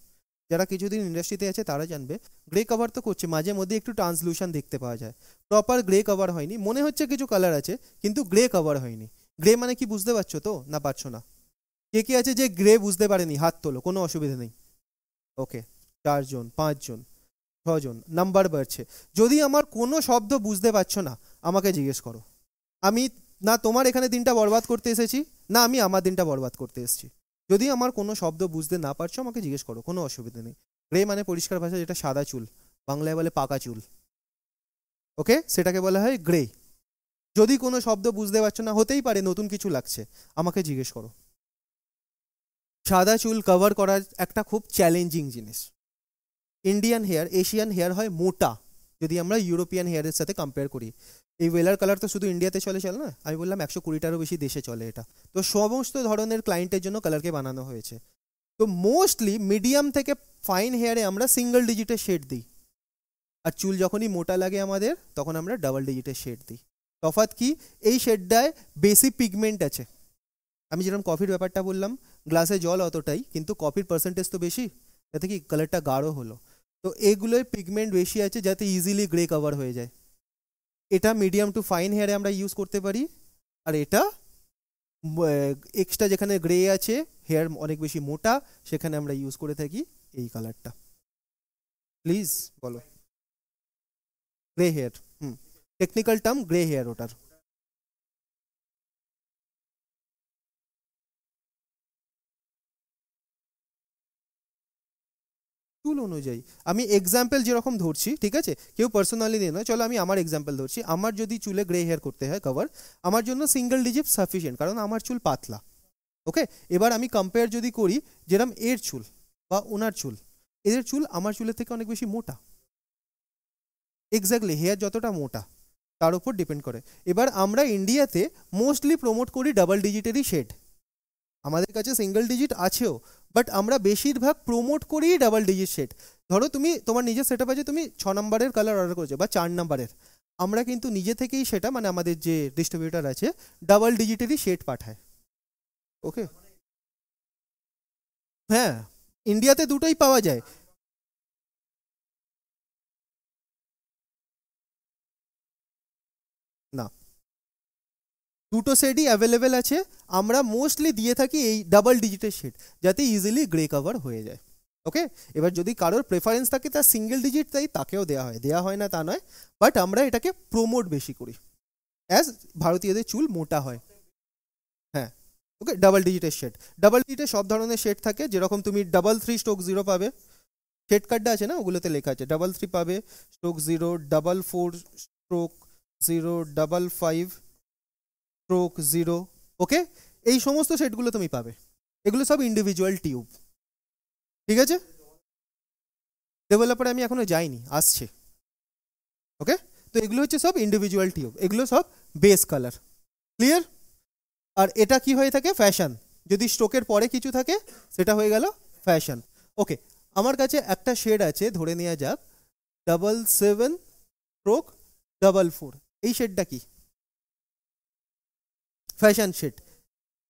যারা কিছুদিন ইন্ডাস্ট্রিতে আছে তারা জানবে, গ্রে কভার তো করছে, মাঝে মধ্যে একটু ট্রান্সলুশন দেখতে পাওয়া যায়, প্রপার গ্রে কভার হয়নি, মনে হচ্ছে কিছু কালার আছে কিন্তু গ্রে কভার হয়নি। গ্রে মানে কি বুঝতে পারছো তো, না পারছো না, কে কে আছে যে গ্রে বুঝতে পারেনি, হাত তোলো, কোনো অসুবিধা নেই। ওকে, 4 জন, 5 জন, 6 জন, নাম্বার বাড়ছে। যদি আমার কোনো শব্দ বুঝতে পারছো না আমাকে জিজ্ঞেস করো, আমি না তোমার এখানে দিনটা বরবাদ করতে এসেছি, না আমি আমার দিনটা বরবাদ করতে এসেছি। যদি আমার কোনো শব্দ বুঝতে না পারছো আমাকে জিজ্ঞেস করো, কোনো অসুবিধা নেই। গ্রে মানে পরিষ্কার ভাষা যেটা সাদা চুল, বাংলায় বলে পাকা চুল, ওকে, সেটাকে বলা হয় গ্রে। যদি কোনো শব্দ বুঝতে পারছো না, হতেই পারে নতুন কিছু লাগছে, আমাকে জিজ্ঞেস করো। সাদা চুল কভার করার একটা খুব চ্যালেঞ্জিং জিনিস। ইন্ডিয়ান হেয়ার, এশিয়ান হেয়ার হয় মোটা, যদি আমরা ইউরোপিয়ান হেয়ারের সাথে কম্পেয়ার করি। এই ওয়েলার কালার তো শুধু ইন্ডিয়াতে চলে না, আমি বললাম 120টারও বেশি দেশে চলে এটা। তো সমস্ত ধরনের ক্লায়েন্টের জন্য কালারকে বানানো হয়েছে। তো মোস্টলি মিডিয়াম থেকে ফাইন হেয়ারে আমরা সিঙ্গেল ডিজিটের শেড দিই, আর চুল যখনই মোটা লাগে আমাদের তখন আমরা ডাবল ডিজিটের শেড দিই। তফাৎ কি, এই শেডটায় বেশি পিগমেন্ট আছে। আমি যেরকম কফির ব্যাপারটা বললাম, গ্লাসে জল অতটাই, কিন্তু কফির পার্সেন্টেজ তো বেশি, যাতে কি কালারটা গাঢ় হলো। তো এগুলোয় পিগমেন্ট বেশি আছে যাতে ইজিলি গ্রে কভার হয়ে যায়। এটা মিডিয়াম টু ফাইন হেয়ারে আমরা ইউজ করতে পারি, আর এটা এক্সট্রা যেখানে গ্রে আছে, হেয়ার অনেক বেশি মোটা, সেখানে আমরা ইউজ করে থাকি এই কালারটা। প্লিজ বলো। Grey hair, technical term grey hair ওটার। চুল অনুযায়ী আমি এক্সাম্পল যেরকম ধরছি, ঠিক আছে, কেউ পার্সোনালি নিয়ে নয়, চলো আমি আমার এক্সাম্পল ধরছি। আমার যদি চুলে গ্রে হেয়ার করতে হয় কভার, আমার জন্য সিঙ্গেল ডিজিট সাফিসিয়েন্ট, কারণ আমার চুল পাতলা। ওকে, এবার আমি কম্পেয়ার যদি করি যেরকম এর চুল বা ওনার চুল, এদের চুল আমার চুলের থেকে অনেক বেশি মোটা। এক্স্যাক্টলি, হেয়ার যতটা মোটা তার উপর ডিপেন্ড করে। এবার আমরা ইন্ডিয়াতে মোস্টলি প্রমোট করি ডাবল ডিজিটেরই শেড। আমাদের কাছে সিঙ্গেল ডিজিট আছেও, বাট আমরা বেশিরভাগ প্রমোট করি ডাবল ডিজিট শেড। ধরো তুমি তোমার নিজের সেট আপ আছে, তুমি 6 নম্বরের কালার অর্ডার করেছো বা 4 নম্বরের, আমরা কিন্তু নিজে থেকেই সেটা, মানে আমাদের যে ডিস্ট্রিবিউটার আছে, ডাবল ডিজিটেরই শেড পাঠায়। ওকে, হ্যাঁ, ইন্ডিয়াতে দুটোই পাওয়া যায়। না, দুটো শেডই অ্যাভেলেবেল আছে। আমরা মোস্টলি দিয়ে থাকি এই ডাবল ডিজিটের শেড, যাতে ইজিলি গ্রে কভার হয়ে যায়। ওকে, এবার যদি কারোর প্রেফারেন্স থাকে তার সিঙ্গেল ডিজিট, তাই তাকেও দেওয়া হয় না তা নয়, বাট আমরা এটাকে প্রমোট বেশি করি অ্যাজ ভারতীয়দের চুল মোটা হয়। হ্যাঁ, ওকে, ডাবল ডিজিটের শেড। ডাবল ডিজিটের সব ধরনের শেড থাকে, যেরকম তুমি 33/0 পাবে, শেড কার্ডটা আছে না, ওগুলোতে লেখা আছে 33 পাবে, /0, 44/0, 55/0। ওকে, এই সমস্ত সেটগুলো তুমি পাবে। এগুলো সব ইন্ডিভিজুয়াল টিউব, ঠিক আছে। ডেভেলপারে আমি এখনো যাইনি, আসছে। ওকে, তো এগুলো হচ্ছে সব ইন্ডিভিজুয়াল টিউব, এগুলো সব বেস কালার। ক্লিয়ার? আর এটা কি হয়ে থাকে, ফ্যাশন। যদি স্ট্রোকের পরে কিছু থাকে সেটা হয়ে গেল ফ্যাশন। ওকে, আমার কাছে একটা শেড আছে, ধরে নেওয়া যাক 77/44। এই শেডটা কি? Fashion shade.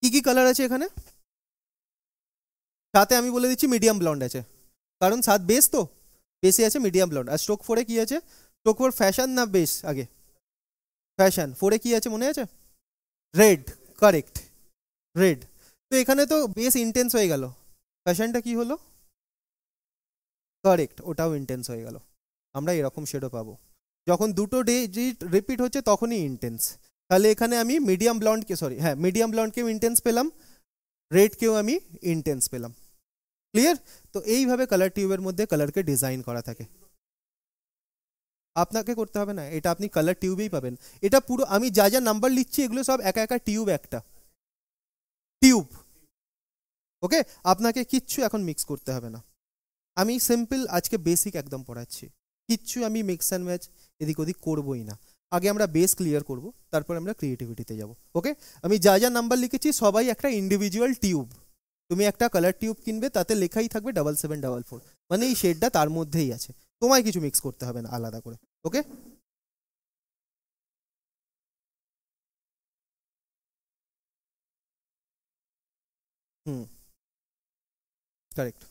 কি কি কালার আছে এখানে? সাথে আমি বলে দিচ্ছি মিডিয়াম ব্লন্ড আছে, কারণ সাত বেস তো, বেসে আছে মিডিয়াম ব্লন্ড। আর স্ট্রোক 4-এ কি আছে? স্ট্রোক 4 ফ্যাশন না বেস? আগে ফ্যাশন। 4-এ কি আছে মনে আছে? Red, correct, red. তো এখানে তো বেস ইন্টেন্স হয়ে গেল, ফ্যাশনটা কি হলো? কারেক্ট, ওটাও ইন্টেন্স হয়ে গেল। আমরা এরকম শেডও পাবো, যখন দুটো ডিজিট রিপিট হচ্ছে তখনই ইন্টেন্স। তাহলে এখানে আমি মিডিয়াম ব্লন্ডকে, সরি হ্যাঁ, মিডিয়াম ব্লন্ডকেও ইন্টেন্স পেলাম, রেডকেও আমি ইন্টেন্স পেলাম। ক্লিয়ার? তো এইভাবে কালার টিউবের মধ্যে কালারকে ডিজাইন করা থাকে। আপনাকে করতে হবে না, এটা আপনি কালার টিউবেই পাবেন। এটা পুরো আমি যা যা নাম্বার লিখছি এগুলো সব একা একা টিউব, একটা টিউব। ওকে, আপনাকে কিচ্ছু এখন মিক্স করতে হবে না। আমি সিম্পল আজকে বেসিক একদম পড়াচ্ছি, কিচ্ছু আমি মিক্স অ্যান্ড ম্যাচ এদিক ওদিক করবোই না। আগে আমরা বেস ক্লিয়ার করব, তারপর আমরা ক্রিয়েটিভিটিতে যাব। ওকে, আমি যা যা নাম্বার লিখেছি সবাই একটা ইন্ডিভিজুয়াল টিউব। তুমি একটা কালার টিউব কিনবে, তাতে লেখাই থাকবে 7744, মানে এই শেডটা তার মধ্যেই আছে, তোমায় কিছু মিক্স করতে হবে না আলাদা করে। ওকে, হুম, কারেক্ট।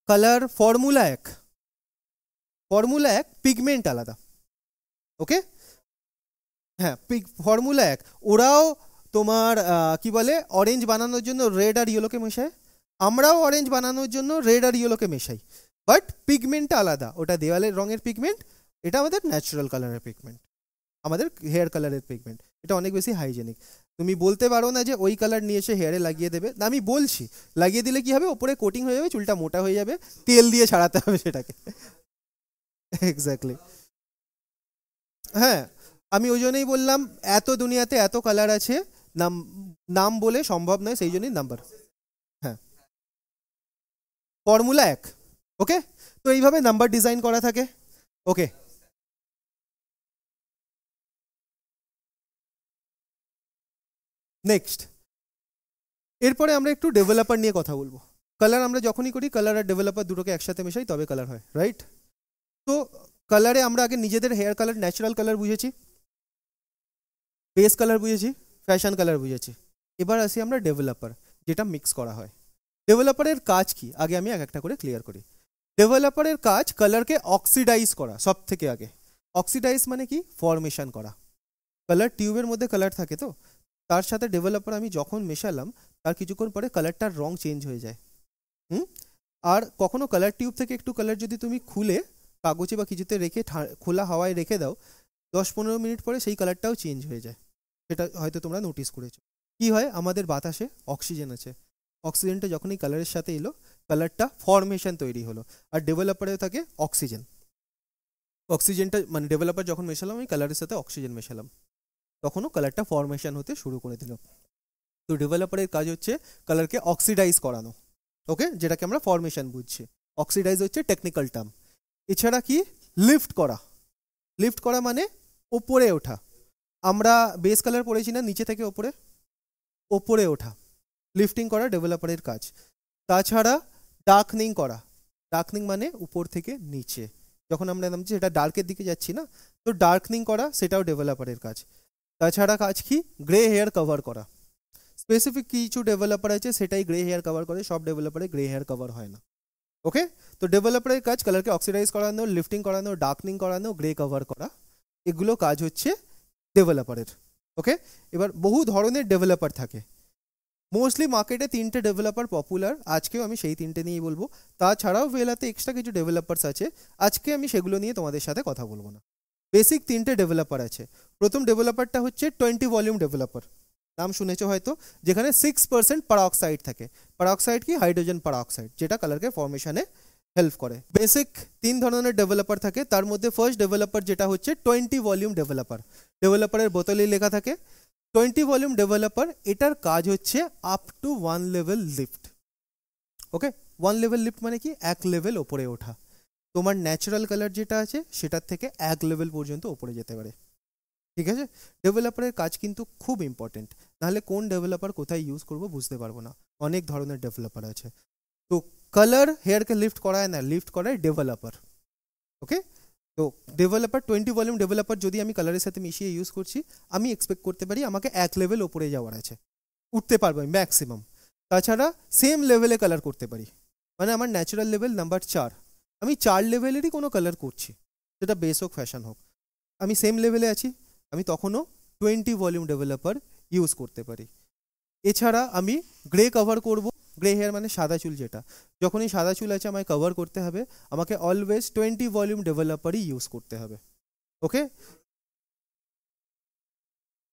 কালার ফর্মুলা এক, ফর্মুলা এক, পিগমেন্ট আলাদা। ওকে, হ্যাঁ, ফর্মুলা এক। ওরাও তোমার কি বলে, অরেঞ্জ বানানোর জন্য রেড আর ইয়েলোকে মেশায়, আমরাও অরেঞ্জ বানানোর জন্য রেড আর ইয়েলোকে মেশাই, বাট পিগমেন্টটা আলাদা। ওটা দেওয়ালের রঙের পিগমেন্ট, এটা আমাদের ন্যাচারাল কালারের পিগমেন্ট, আমাদের হেয়ার কালারের পিগমেন্ট। এটা অনেক বেশি হাইজেনিক। তুমি বলতে পারো না যে ওই কালার নিয়ে এসে হেয়ারে লাগিয়ে দেবে, আমি বলছি লাগিয়ে দিলে কি হবে, ওপরে কোটিং হয়ে যাবে, চুলটা মোটা হয়ে যাবে, তেল দিয়ে ছাড়াতে হবে সেটাকে। এক্স্যাক্টলি, হ্যাঁ। আমি ওই জন্যই বললাম, এত দুনিয়াতে এত কালার আছে, নাম নাম বলে সম্ভব নয়, সেই জন্যই নাম্বার। হ্যাঁ, ফর্মুলা এক। ওকে, তো এইভাবে নাম্বার ডিজাইন করা থাকে। ওকে, নেক্সট, এরপরে আমরা একটু ডেভেলপার নিয়ে কথা বলবো। কালার আমরা যখনই করি কালার আর ডেভেলপার দুটোকে একসাথে মেশাই তবে কালার হয়, রাইট? তো কালারে আমরা আগে নিজেদের হেয়ার কালার, ন্যাচারাল কালার বুঝেছি, বেস কালার বুঝেছি, ফ্যাশন কালার বুঝেছি। এবার আসি আমরা ডেভেলপার, যেটা মিক্স করা হয়। ডেভেলপারের কাজ কি আগে আমি এক একটা করে ক্লিয়ার করি। ডেভেলপারের কাজ কালারকে অক্সিডাইজ করা, সব থেকে আগে। অক্সিডাইজ মানে কি? ফরমেশন করা। কালার টিউবের মধ্যে কালার থাকে, তো তার সাথে ডেভেলপার আমি যখন মেশালাম তার কিছুক্ষণ পরে কালারটার রং চেঞ্জ হয়ে যায়। আর কখনো কালার টিউব থেকে একটু কালার যদি তুমি খুলে কাগজে বা কিছুতে রেখে খোলা হাওয়ায় রেখে দাও, 10-15 মিনিট পরে সেই কালারটাও চেঞ্জ হয়ে যায়। সেটা হয়তো তোমরা নোটিস করেছো। কি হয়, আমাদের বাতাসে অক্সিজেন আছে, অক্সিজেনটা যখনই কালারের সাথে এলো কালারটা ফরমেশন তৈরি হলো। আর ডেভেলপারেও থাকে অক্সিজেন, অক্সিজেনটা মানে ডেভেলপার যখন মেশালাম আমি কালারের সাথে অক্সিজেন মেশালাম, তখনও কালারটা ফরমেশন হতে শুরু করে দিল। তো ডেভেলপারের কাজ হচ্ছে কালারকে অক্সিডাইজ করানো, ওকে, যেটাকে আমরা ফরমেশন বুঝছি। অক্সিডাইজ হচ্ছে টেকনিক্যাল টার্ম। এছাড়া কি? লিফট করা। লিফট করা মানে ওপরে ওঠা। আমরা বেস কালার পড়েছি না, নিচে থেকে ওপরে, ওপরে ওঠা, লিফটিং করা ডেভেলপারের কাজ। তাছাড়া ডার্কনিং করা। ডার্কনিং মানে উপর থেকে নিচে, যখন আমরা নামছি সেটা ডার্কের দিকে যাচ্ছি না, তো ডার্কনিং করা সেটাও ডেভেলপারের কাজ। তাছাড়া কাজ কি? গ্রে হেয়ার কভার করা। স্পেসিফিক কিছু ডেভেলপার আছে সেটাই গ্রে হেয়ার কভার করে, সব ডেভেলপারে গ্রে হেয়ার কভার হয় না, ওকে। তো ডেভেলপারের কাজ কালারকে অক্সিডাইজ করানো, লিফটিং করানো, ডার্কনিং করানো, গ্রে কভার করা, এগুলো কাজ হচ্ছে ডেভেলপারের, ওকে। এবার বহু ধরনের ডেভেলপার থাকে, মোস্টলি মার্কেটে 3টে ডেভেলপার পপুলার, আজকেও আমি সেই 3টে নিয়েই বলবো। তাছাড়াও ভেলাতে এক্সট্রা কিছু ডেভেলপার্স আছে, আজকে আমি সেগুলো নিয়ে তোমাদের সাথে কথা বলবো না। বেসিক 3টে ডেভেলপার আছে। প্রথম ডেভেলপারটা হচ্ছে 20 ভলিউম ডেভেলপার, নাম শুনেছো হয়তো, যেখানে 6% পারঅক্সাইড থাকে। পারঅক্সাইড কি? হাইড্রোজেন পারঅক্সাইড, যেটা কালারকে ফরমেশনে হেল্প করে। বেসিক 3 ধরনের ডেভেলপার থাকে, তার মধ্যে ফার্স্ট ডেভেলপার যেটা হচ্ছে 20 ভলিউম ডেভেলপার। ডেভেলপারের বোতলেই লেখা থাকে 20 ভলিউম ডেভেলপার। এটার কাজ হচ্ছে up to 1 level lift, okay. 1 level lift মানে কি? 1 লেভেল ওপরে ওঠা। তোমার ন্যাচারাল কালার যেটা আছে সেটার থেকে 1 লেভেল পর্যন্ত ওপরে যেতে পারে, ঠিক আছে। ডেভেলপারের কাজ কিন্তু খুব ইম্পর্টেন্ট, নাহলে কোন ডেভেলপার কোথায় ইউজ করবো বুঝতে পারবো না। অনেক ধরনের ডেভেলপার আছে। তো কালার হেয়ারকে লিফট করায় না, লিফট করায় ডেভেলপার, ওকে। তো ডেভেলপার 20 ভলিউম ডেভেলপার যদি আমি কালারের সাথে মিশিয়ে ইউজ করছি, আমি এক্সপেক্ট করতে পারি আমাকে 1 লেভেল ওপরে যাওয়ার আছে, উঠতে পারবো আমি ম্যাক্সিমাম। তাছাড়া সেম লেভেলে কালার করতে পারি, মানে আমার ন্যাচারাল লেভেল নাম্বার 4, আমি 4 লেভেলেরই কোনো কালার করছি, সেটা বেস হোক ফ্যাশন হোক, আমি সেম লেভেলে আছি, আমি তখনও 20 ভলিউম ডেভেলপার ইউজ করতে পারি। এছাড়া আমি গ্রে কভার করব। গ্রে হেয়ার মানে সাদা চুল, যেটা যখনই সাদা চুল আছে আমায় কভার করতে হবে, আমাকে অলওয়েজ 20 ভলিউম ডেভেলপারই ইউজ করতে হবে, ওকে।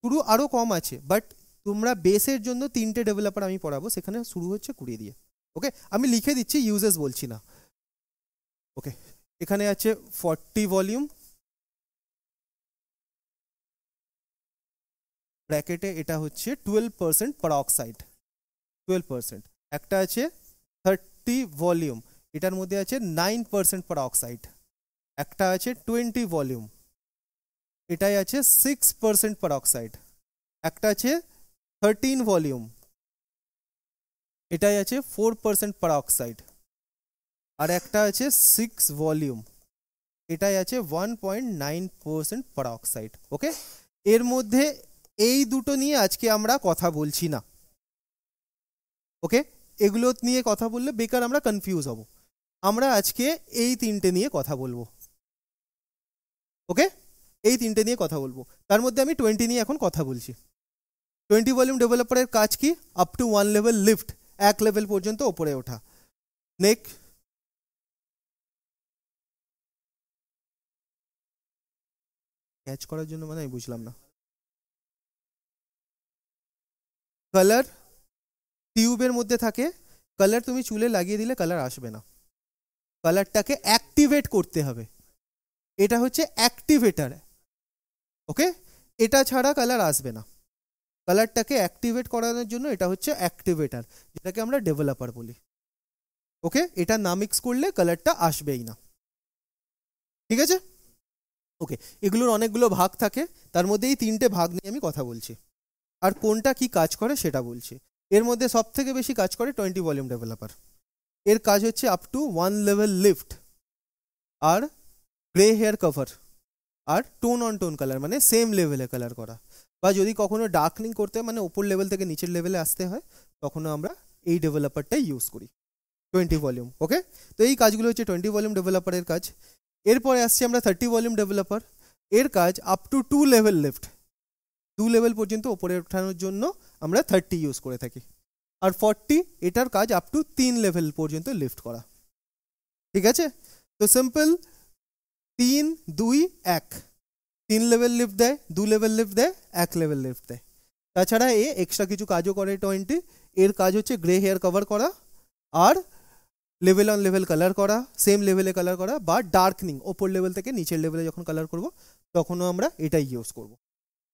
শুরু আরও কম আছে, বাট তোমরা বেসের জন্য 3টে ডেভেলপার আমি পড়াবো, সেখানে শুরু হচ্ছে 20 দিয়ে, ওকে। আমি লিখে দিচ্ছি, ইউজেস বলছি না, ওকে। এখানে আছে 40 ভলিউম, ব্র্যাকেটে এটা হচ্ছে 12% পারঅক্সাইড, 12%। একটা আছে 30 ভলিউম, এটার মধ্যে আছে 9% পারঅক্সাইড। একটা আছে 20 ভলিউম, এটাই আছে 6% পারঅক্সাইড। একটা আছে 13 ভলিউম, এটাই আছে 4% পারঅক্সাইড। আর একটা আছে 6 ভলিউম, এটাই আছে 1.9% পারঅক্সাইড, ওকে। এর মধ্যে এই দুটো নিয়ে আজকে আমরা কথা বলছি না, ওকে। এগুলো নিয়ে কথা বললে বেকার আমরা কনফিউজ হব। আমরা আজকে এই 3টে নিয়ে কথা বলবো, ওকে। এই 3টে নিয়ে কথা বলবো, তার মধ্যে আমি 20 নিয়ে এখন কথা বলছি। 20 ভলিউম ডেভেলপারের কাজ কি? Up to 1 level lift, 1 level পর্যন্ত ওপরে ওঠা। নেক্সট, ক্যাচ করার জন্য মানে আমি বুঝলাম না। কালার টিউবের মধ্যে থাকে, কালার তুমি চুলে লাগিয়ে দিলে কালার আসবে না, কালারটাকে অ্যাক্টিভেট করতে হবে, এটা হচ্ছে অ্যাক্টিভেটার, ওকে। এটা ছাড়া কালার আসবে না, কালারটাকে অ্যাক্টিভেট করানোর জন্য এটা হচ্ছে অ্যাক্টিভেটার, যেটাকে আমরা ডেভেলপার বলি, ওকে। এটা না মিক্স করলে কালারটা আসবেই না, ঠিক আছে, ওকে। এগুলোর অনেকগুলো ভাগ থাকে, তার মধ্যে এই 3টে ভাগ নিয়ে আমি কথা বলছি, আর কোনটা কি কাজ করে সেটা বলছি। এর মধ্যে সব থেকে বেশি কাজ করে 20 ভলিউম ডেভেলপার, এর কাজ হচ্ছে আপ টু 1 লেভেল লিফট, আর গ্রে হেয়ার কভার, আর টোন অন টোন কালার মানে সেম লেভেলে কালার করা, বা যদি কখনো ডার্কনিং করতে হয় মানে ওপর লেভেল থেকে নিচের লেভেলে আসতে হয় তখনও আমরা এই ডেভেলপারটাই ইউজ করি 20 ভলিউম। ওকে, তো এই কাজগুলো হচ্ছে 20 ভলিউম ডেভেলপারের কাজ। এরপরে আসছি আমরা 30 ভলিউম ডেভেলপার। এর কাজ up to 2 level lift, 2 level পর্যন্ত ওপরে ওঠানোর জন্য আমরা 30 ইউজ করে থাকি। আর 40 এটার কাজ আপ টু 3 লেভেল পর্যন্ত লিফট করা। ঠিক আছে, তো সিম্পল 3 2 1, 3 লেভেল লিফট দেয়, 2 লেভেল লিফট দেয়, 1 লেভেল লিফট দেয়। তাছাড়া এ এক্সট্রা কিছু কাজও করে 20। এর কাজ হচ্ছে গ্রে হেয়ার কভার করা, আর লেভেল অন লেভেল কালার করা, সেম লেভেলে কালার করা, বা ডার্কনিং ওপর লেভেল থেকে নিচের লেভেলে যখন কালার করব তখনও আমরা এটাই ইউজ করব।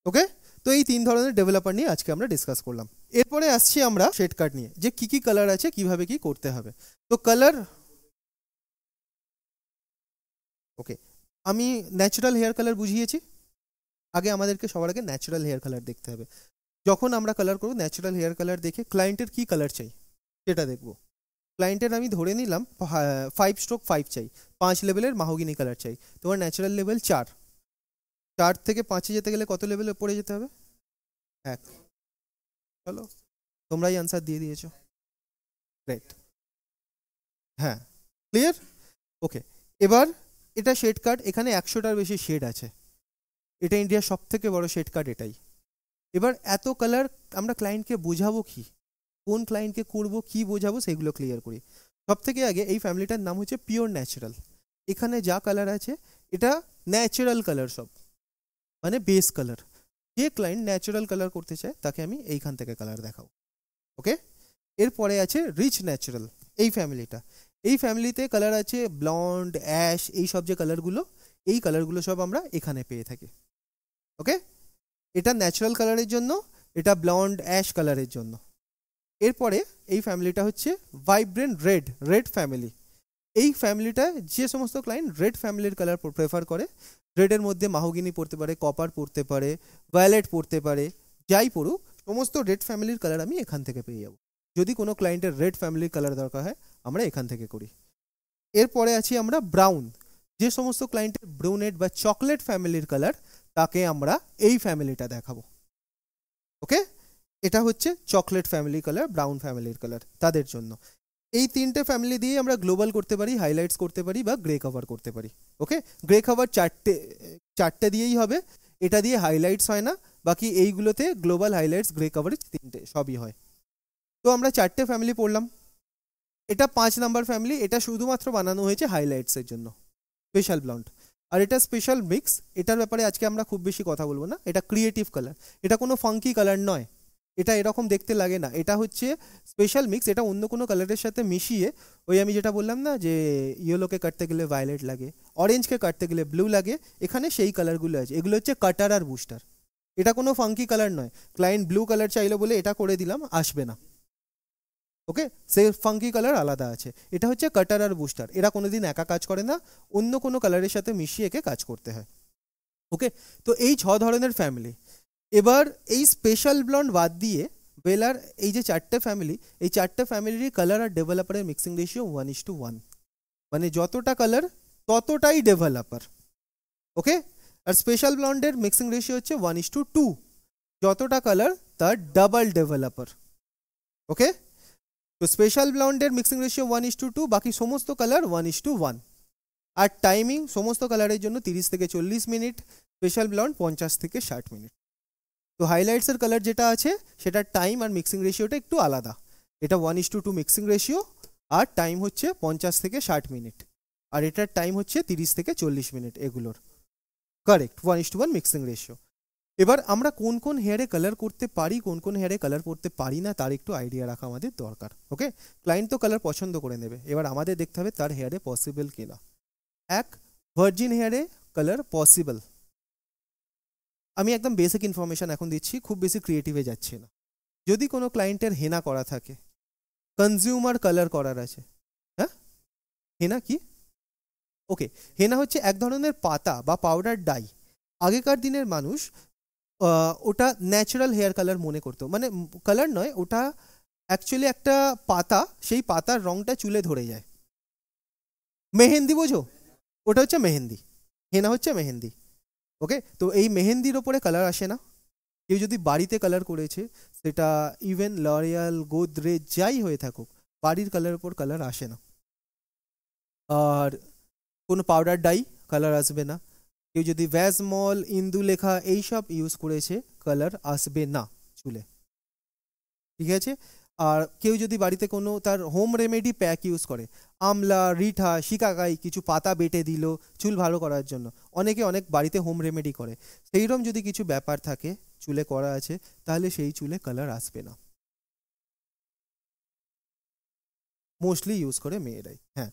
ওকে, তো এই 3 ধরনের ডেভেলপার নিয়ে আজকে আমরা ডিসকাস করলাম। এরপরে আসছি আমরা শেড কার্ড নিয়ে, যে কি কি কালার আছে, কিভাবে কি করতে হবে। তো কালার, ওকে, আমি ন্যাচারাল হেয়ার কালার বুঝিয়েছি। আগে আমাদেরকে সবার আগে ন্যাচারাল হেয়ার কালার দেখতে হবে। যখন আমরা কালার করব ন্যাচারাল হেয়ার কালার দেখে ক্লায়েন্টের কি কালার চাই সেটা দেখব। ক্লায়েন্টের আমি ধরে নিলাম 5/5 চাই, 5 লেভেলের মাহগিনি কালার চাই। তোমার ন্যাচারাল লেভেল 4, 4 থেকে 5-এ যেতে গেলে কত লেভেলে পড়ে যেতে হবে? 1। চলো, তোমরাই আনসার দিয়ে দিয়েছো, রাইট। হ্যাঁ, ক্লিয়ার? ওকে, এবার এটা শেড কার্ড, এখানে 100টার বেশি শেড আছে। এটা ইন্ডিয়ার সব থেকে বড় শেড কার্ড এটাই। এবার এত কালার আমরা ক্লায়েন্টকে বোঝাবো কি, কোন ক্লায়েন্টকে করবো, কি বোঝাবো, সেগুলো ক্লিয়ার করি। সব থেকে আগে এই ফ্যামিলিটার নাম হচ্ছে পিওর ন্যাচারাল। এখানে যা কালার আছে এটা ন্যাচারাল কালার, সব মানে বেস কালার। যে ক্লায়েন্ট ন্যাচারাল কালার করতে চায় তাকে আমি এইখান থেকে কালার দেখাবো। ওকে, এরপরে আছে রিচ ন্যাচারাল। এই ফ্যামিলিটা, এই ফ্যামিলিতে কালার আছে ব্লন্ড, অ্যাশ, এই সব যে কালারগুলো, এই কালারগুলো সব আমরা এখানে পেয়ে থাকি। ওকে, এটা ন্যাচারাল কালারের জন্য, এটা ব্লন্ড অ্যাশ কালারের জন্য। এরপরে এই ফ্যামিলিটা হচ্ছে ভাইব্রেন্ট রেড, রেড ফ্যামিলি। এই ফ্যামিলিটা যে সমস্ত ক্লায়েন্ট রেড ফ্যামিলির কালার প্রেফার করে, রেডের মধ্যে মাহগিনি পড়তে পারে, কপার পড়তে পারে, ভায়োলেট পড়তে পারে, যাই পড়ুক সমস্ত রেড ফ্যামিলির কালার আমি এখান থেকে পেয়ে যাবো। যদি কোনো ক্লায়েন্টের রেড ফ্যামিলির কালার দরকার হয় আমরা এখান থেকে করি। এরপরে আছি আমরা ব্রাউন। যে সমস্ত ক্লায়েন্টের ব্রাউনেট বা চকলেট ফ্যামিলির কালার তাকে আমরা এই ফ্যামিলিটা দেখাবো। ওকে, এটা হচ্ছে চকলেট ফ্যামিলি কালার, ব্রাউন ফ্যামিলির কালার, তাদের জন্য। এই 3টে ফ্যামিলি দিয়ে আমরা গ্লোবাল করতে পারি, হাইলাইটস করতে পারি, বা গ্রে কভার করতে পারি। ওকে, গ্রে কভার 4টে দিয়েই হবে, এটা দিয়ে হাইলাইটস হয় না, বাকি এইগুলোতে গ্লোবাল, হাইলাইটস, গ্রে কভার 3টে সবই হয়। তো আমরা 4টে ফ্যামিলি পড়লাম। এটা 5 নাম্বার ফ্যামিলি, এটা শুধুমাত্র বানানো হয়েছে হাইলাইটসের জন্য, স্পেশাল ব্লন্ড। আর এটা স্পেশাল মিক্স, এটার ব্যাপারে আজকে আমরা খুব বেশি কথা বলবো না। এটা ক্রিয়েটিভ কালার, এটা কোনো ফাঙ্কি কালার নয়, এটা এরকম দেখতে লাগে না। এটা হচ্ছে স্পেশাল মিক্স, এটা অন্য কোনো কালারের সাথে মিশিয়ে, ওই আমি যেটা বললাম না যে ইয়েলোকে কাটতে গেলে ভায়োলেট লাগে, অরেঞ্জকে কাটতে গেলে ব্লু লাগে, এখানে সেই কালারগুলো আছে। এগুলো হচ্ছে কাটার আর বুস্টার, এটা কোনো ফাঙ্কি কালার নয়। ক্লায়েন্ট ব্লু কালার চাইলো বলে এটা করে দিলাম, আসবে না। ওকে, সে ফাঙ্কি কালার আলাদা আছে। এটা হচ্ছে কাটার আর বুস্টার, এরা কোনোদিন একা কাজ করে না, অন্য কোনো কালারের সাথে মিশিয়ে একে কাজ করতে হয়। ওকে, তো এই 6 ধরনের ফ্যামিলি। এবার এই স্পেশাল ব্লন্ড বাদ দিয়ে বেলার এই যে 4টে ফ্যামিলি, এই 4টে ফ্যামিলির কালার আর ডেভেলপারের মিক্সিং রেশিও 1:1, মানে যতটা কালার ততটাই ডেভেলপার। ওকে, আর স্পেশাল ব্লন্ডের মিক্সিং রেশিও হচ্ছে 1:2, যতটা কালার তার ডাবল ডেভেলপার। ওকে, তো স্পেশাল ব্লন্ডের মিক্সিং রেশিও 1:2, বাকি সমস্ত কালার 1:1। আর টাইমিং সমস্ত কালারের জন্য 30 থেকে 40 মিনিট, স্পেশাল ব্লন্ড 50 থেকে 60 মিনিট। তো হাইলাইটসের কালার যেটা আছে সেটার টাইম আর মিক্সিং রেশিওটা একটু আলাদা। এটা 1:2 মিক্সিং রেশিও, আর টাইম হচ্ছে 50 থেকে 60 মিনিট, আর এটার টাইম হচ্ছে 30 থেকে 40 মিনিট। এগুলোর কারেক্ট 1:1 মিক্সিং রেশিও। এবার আমরা কোন কোন হেয়ারে কালার করতে পারি, কোন কোন হেয়ারে কালার করতে পারি না, তার একটু আইডিয়া রাখা আমাদের দরকার। ওকে, ক্লায়েন্ট তো কালার পছন্দ করে নেবে, এবার আমাদের দেখতে হবে তার হেয়ারে পসিবল কিনা। এক, ভার্জিন হেয়ারে কালার পসিবল। আমি একদম বেসিক ইনফরমেশন এখন দিচ্ছি, খুব বেশি ক্রিয়েটিভে যাচ্ছি না। যদি কোনো ক্লায়েন্টের হেনা করা থাকে, কনজিউমার কালার করার আছে। হ্যাঁ, হেনা কি? ওকে, হেনা হচ্ছে এক ধরনের পাতা বা পাউডার ডাই। আগেকার দিনের মানুষ ওটা ন্যাচারাল হেয়ার কালার মনে করতো, মানে কালার নয়, ওটা অ্যাকচুয়ালি একটা পাতা, সেই পাতার রংটা চুলে ধরে যায়। মেহেন্দি বোঝো, ওটা হচ্ছে মেহেন্দি, হেনা হচ্ছে মেহেন্দি। ওকে, তো এই মেহেন্দির ওপরে কালার আসে না। কেউ যদি বাড়িতে কালার করেছে, সেটা ইভেন লরিয়াল, গোদরেজ যাই হয়ে থাকুক, বাড়ির কালার ওপর কালার আসে না। আর কোনো পাউডার ডাই কালার আসবে না। কেউ যদি ভ্যাজমল, ইন্দুলেখা এইসব ইউজ করেছে, কালার আসবে না চুলে, ঠিক আছে। আর কেউ যদি বাড়িতে কোনো তার হোম রেমেডি প্যাক ইউজ করে, আমলা, রিঠা, শিকাকাই কিছু পাতা বেটে দিল চুল ভালো করার জন্য, অনেকে অনেক বাড়িতে হোম রেমেডি করে, সেইরকম যদি কিছু ব্যাপার থাকে চুলে করা আছে, তাহলে সেই চুলে কালার আসবে না। মোস্টলি ইউজ করে মেয়েরাই, হ্যাঁ।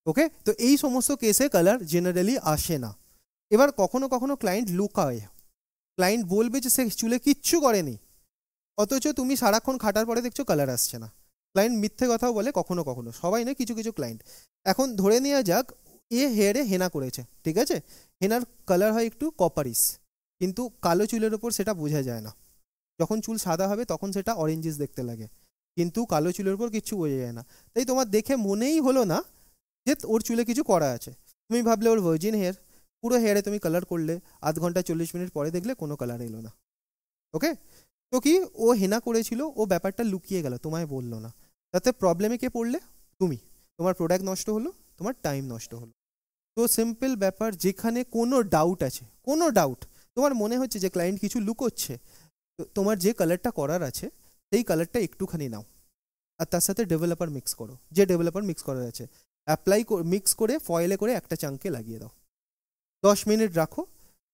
ওকে, তো এই সমস্ত কেসে কালার জেনারেলি আসে না। এবার কখনো কখনো ক্লায়েন্ট লুকায়, ক্লায়েন্ট বলবে যে সে চুলে কিচ্ছু করেনি, অথচ তুমি সারাক্ষণ খাটার পরে দেখছো কালার আসছে না। ক্লায়েন্ট মিথ্যে কথাও বলে কখনো কখনো, সবাই না, কিছু কিছু ক্লায়েন্ট। এখন ধরে নেওয়া যাক হেয়ারে হেনা করেছে, ঠিক আছে, হেনার কালার হয় একটু কপারিস, কিন্তু কালো চুলের ওপর সেটা বোঝা যায় না। যখন চুল সাদা হবে তখন সেটা অরেঞ্জিস দেখতে লাগে, কিন্তু কালো চুলের উপর কিচ্ছু বোঝা যায় না। তাই তোমার দেখে মনেই হলো না যে ওর চুলে কিছু করা আছে। তুমি ভাবলে ওর ভার্জিন হেয়ার, পুরো হেয়ারে তুমি কালার করলে, আধ ঘন্টা 40 মিনিট পরে দেখলে কোনো কালার এলো না। ওকে, তো কি ও হেনা করেছিল, ও ব্যাপারটা লুকিয়ে গেল, তোমায় বললো না, তাতে প্রবলেমে কে পড়লে? তুমি। তোমার প্রোডাক্ট নষ্ট হলো, তোমার টাইম নষ্ট হলো। তো সিম্পল ব্যাপার, যেখানে কোনো ডাউট আছে, কোনো ডাউট তোমার মনে হচ্ছে যে ক্লায়েন্ট কিছু লুকোচ্ছে, তো তোমার যে কালারটা করার আছে সেই কালারটা একটুখানি নাও, আর তার সাথে ডেভেলপার মিক্স করো, যে ডেভেলপার মিক্স করার আছে মিক্স করে ফয়েলে করে একটা চাঙ্কে লাগিয়ে দাও, 10 মিনিট রাখো।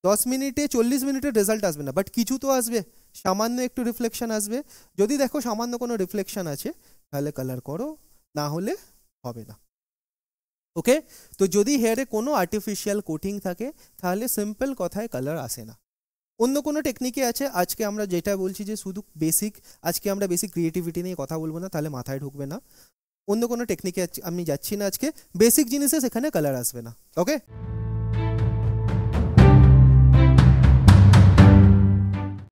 10 মিনিটে 40 মিনিটের রেজাল্ট আসবে না, বাট কিছু তো আসবে, সামান্য একটু রিফ্লেকশন আসবে। যদি দেখো সামান্য কোনো রিফ্লেকশন আছে, তাহলে কালার করো, না হলে হবে না। ওকে, তো যদি হেয়ারে কোনো আর্টিফিশিয়াল কোটিং থাকে, তাহলে সিম্পল কথায় কালার আসে না। অন্য কোনো টেকনিকে আছে, আজকে আমরা যেটা বলছি যে শুধু বেসিক, আজকে আমরা বেসিক ক্রিয়েটিভিটি নিয়ে কথা বলবো না, তাহলে মাথায় ঢুকবে না। অন্য কোনো টেকনিকে আমি যাচ্ছি না আজকে, বেসিক জিনিসে সেখানে কালার আসবে না। ওকে।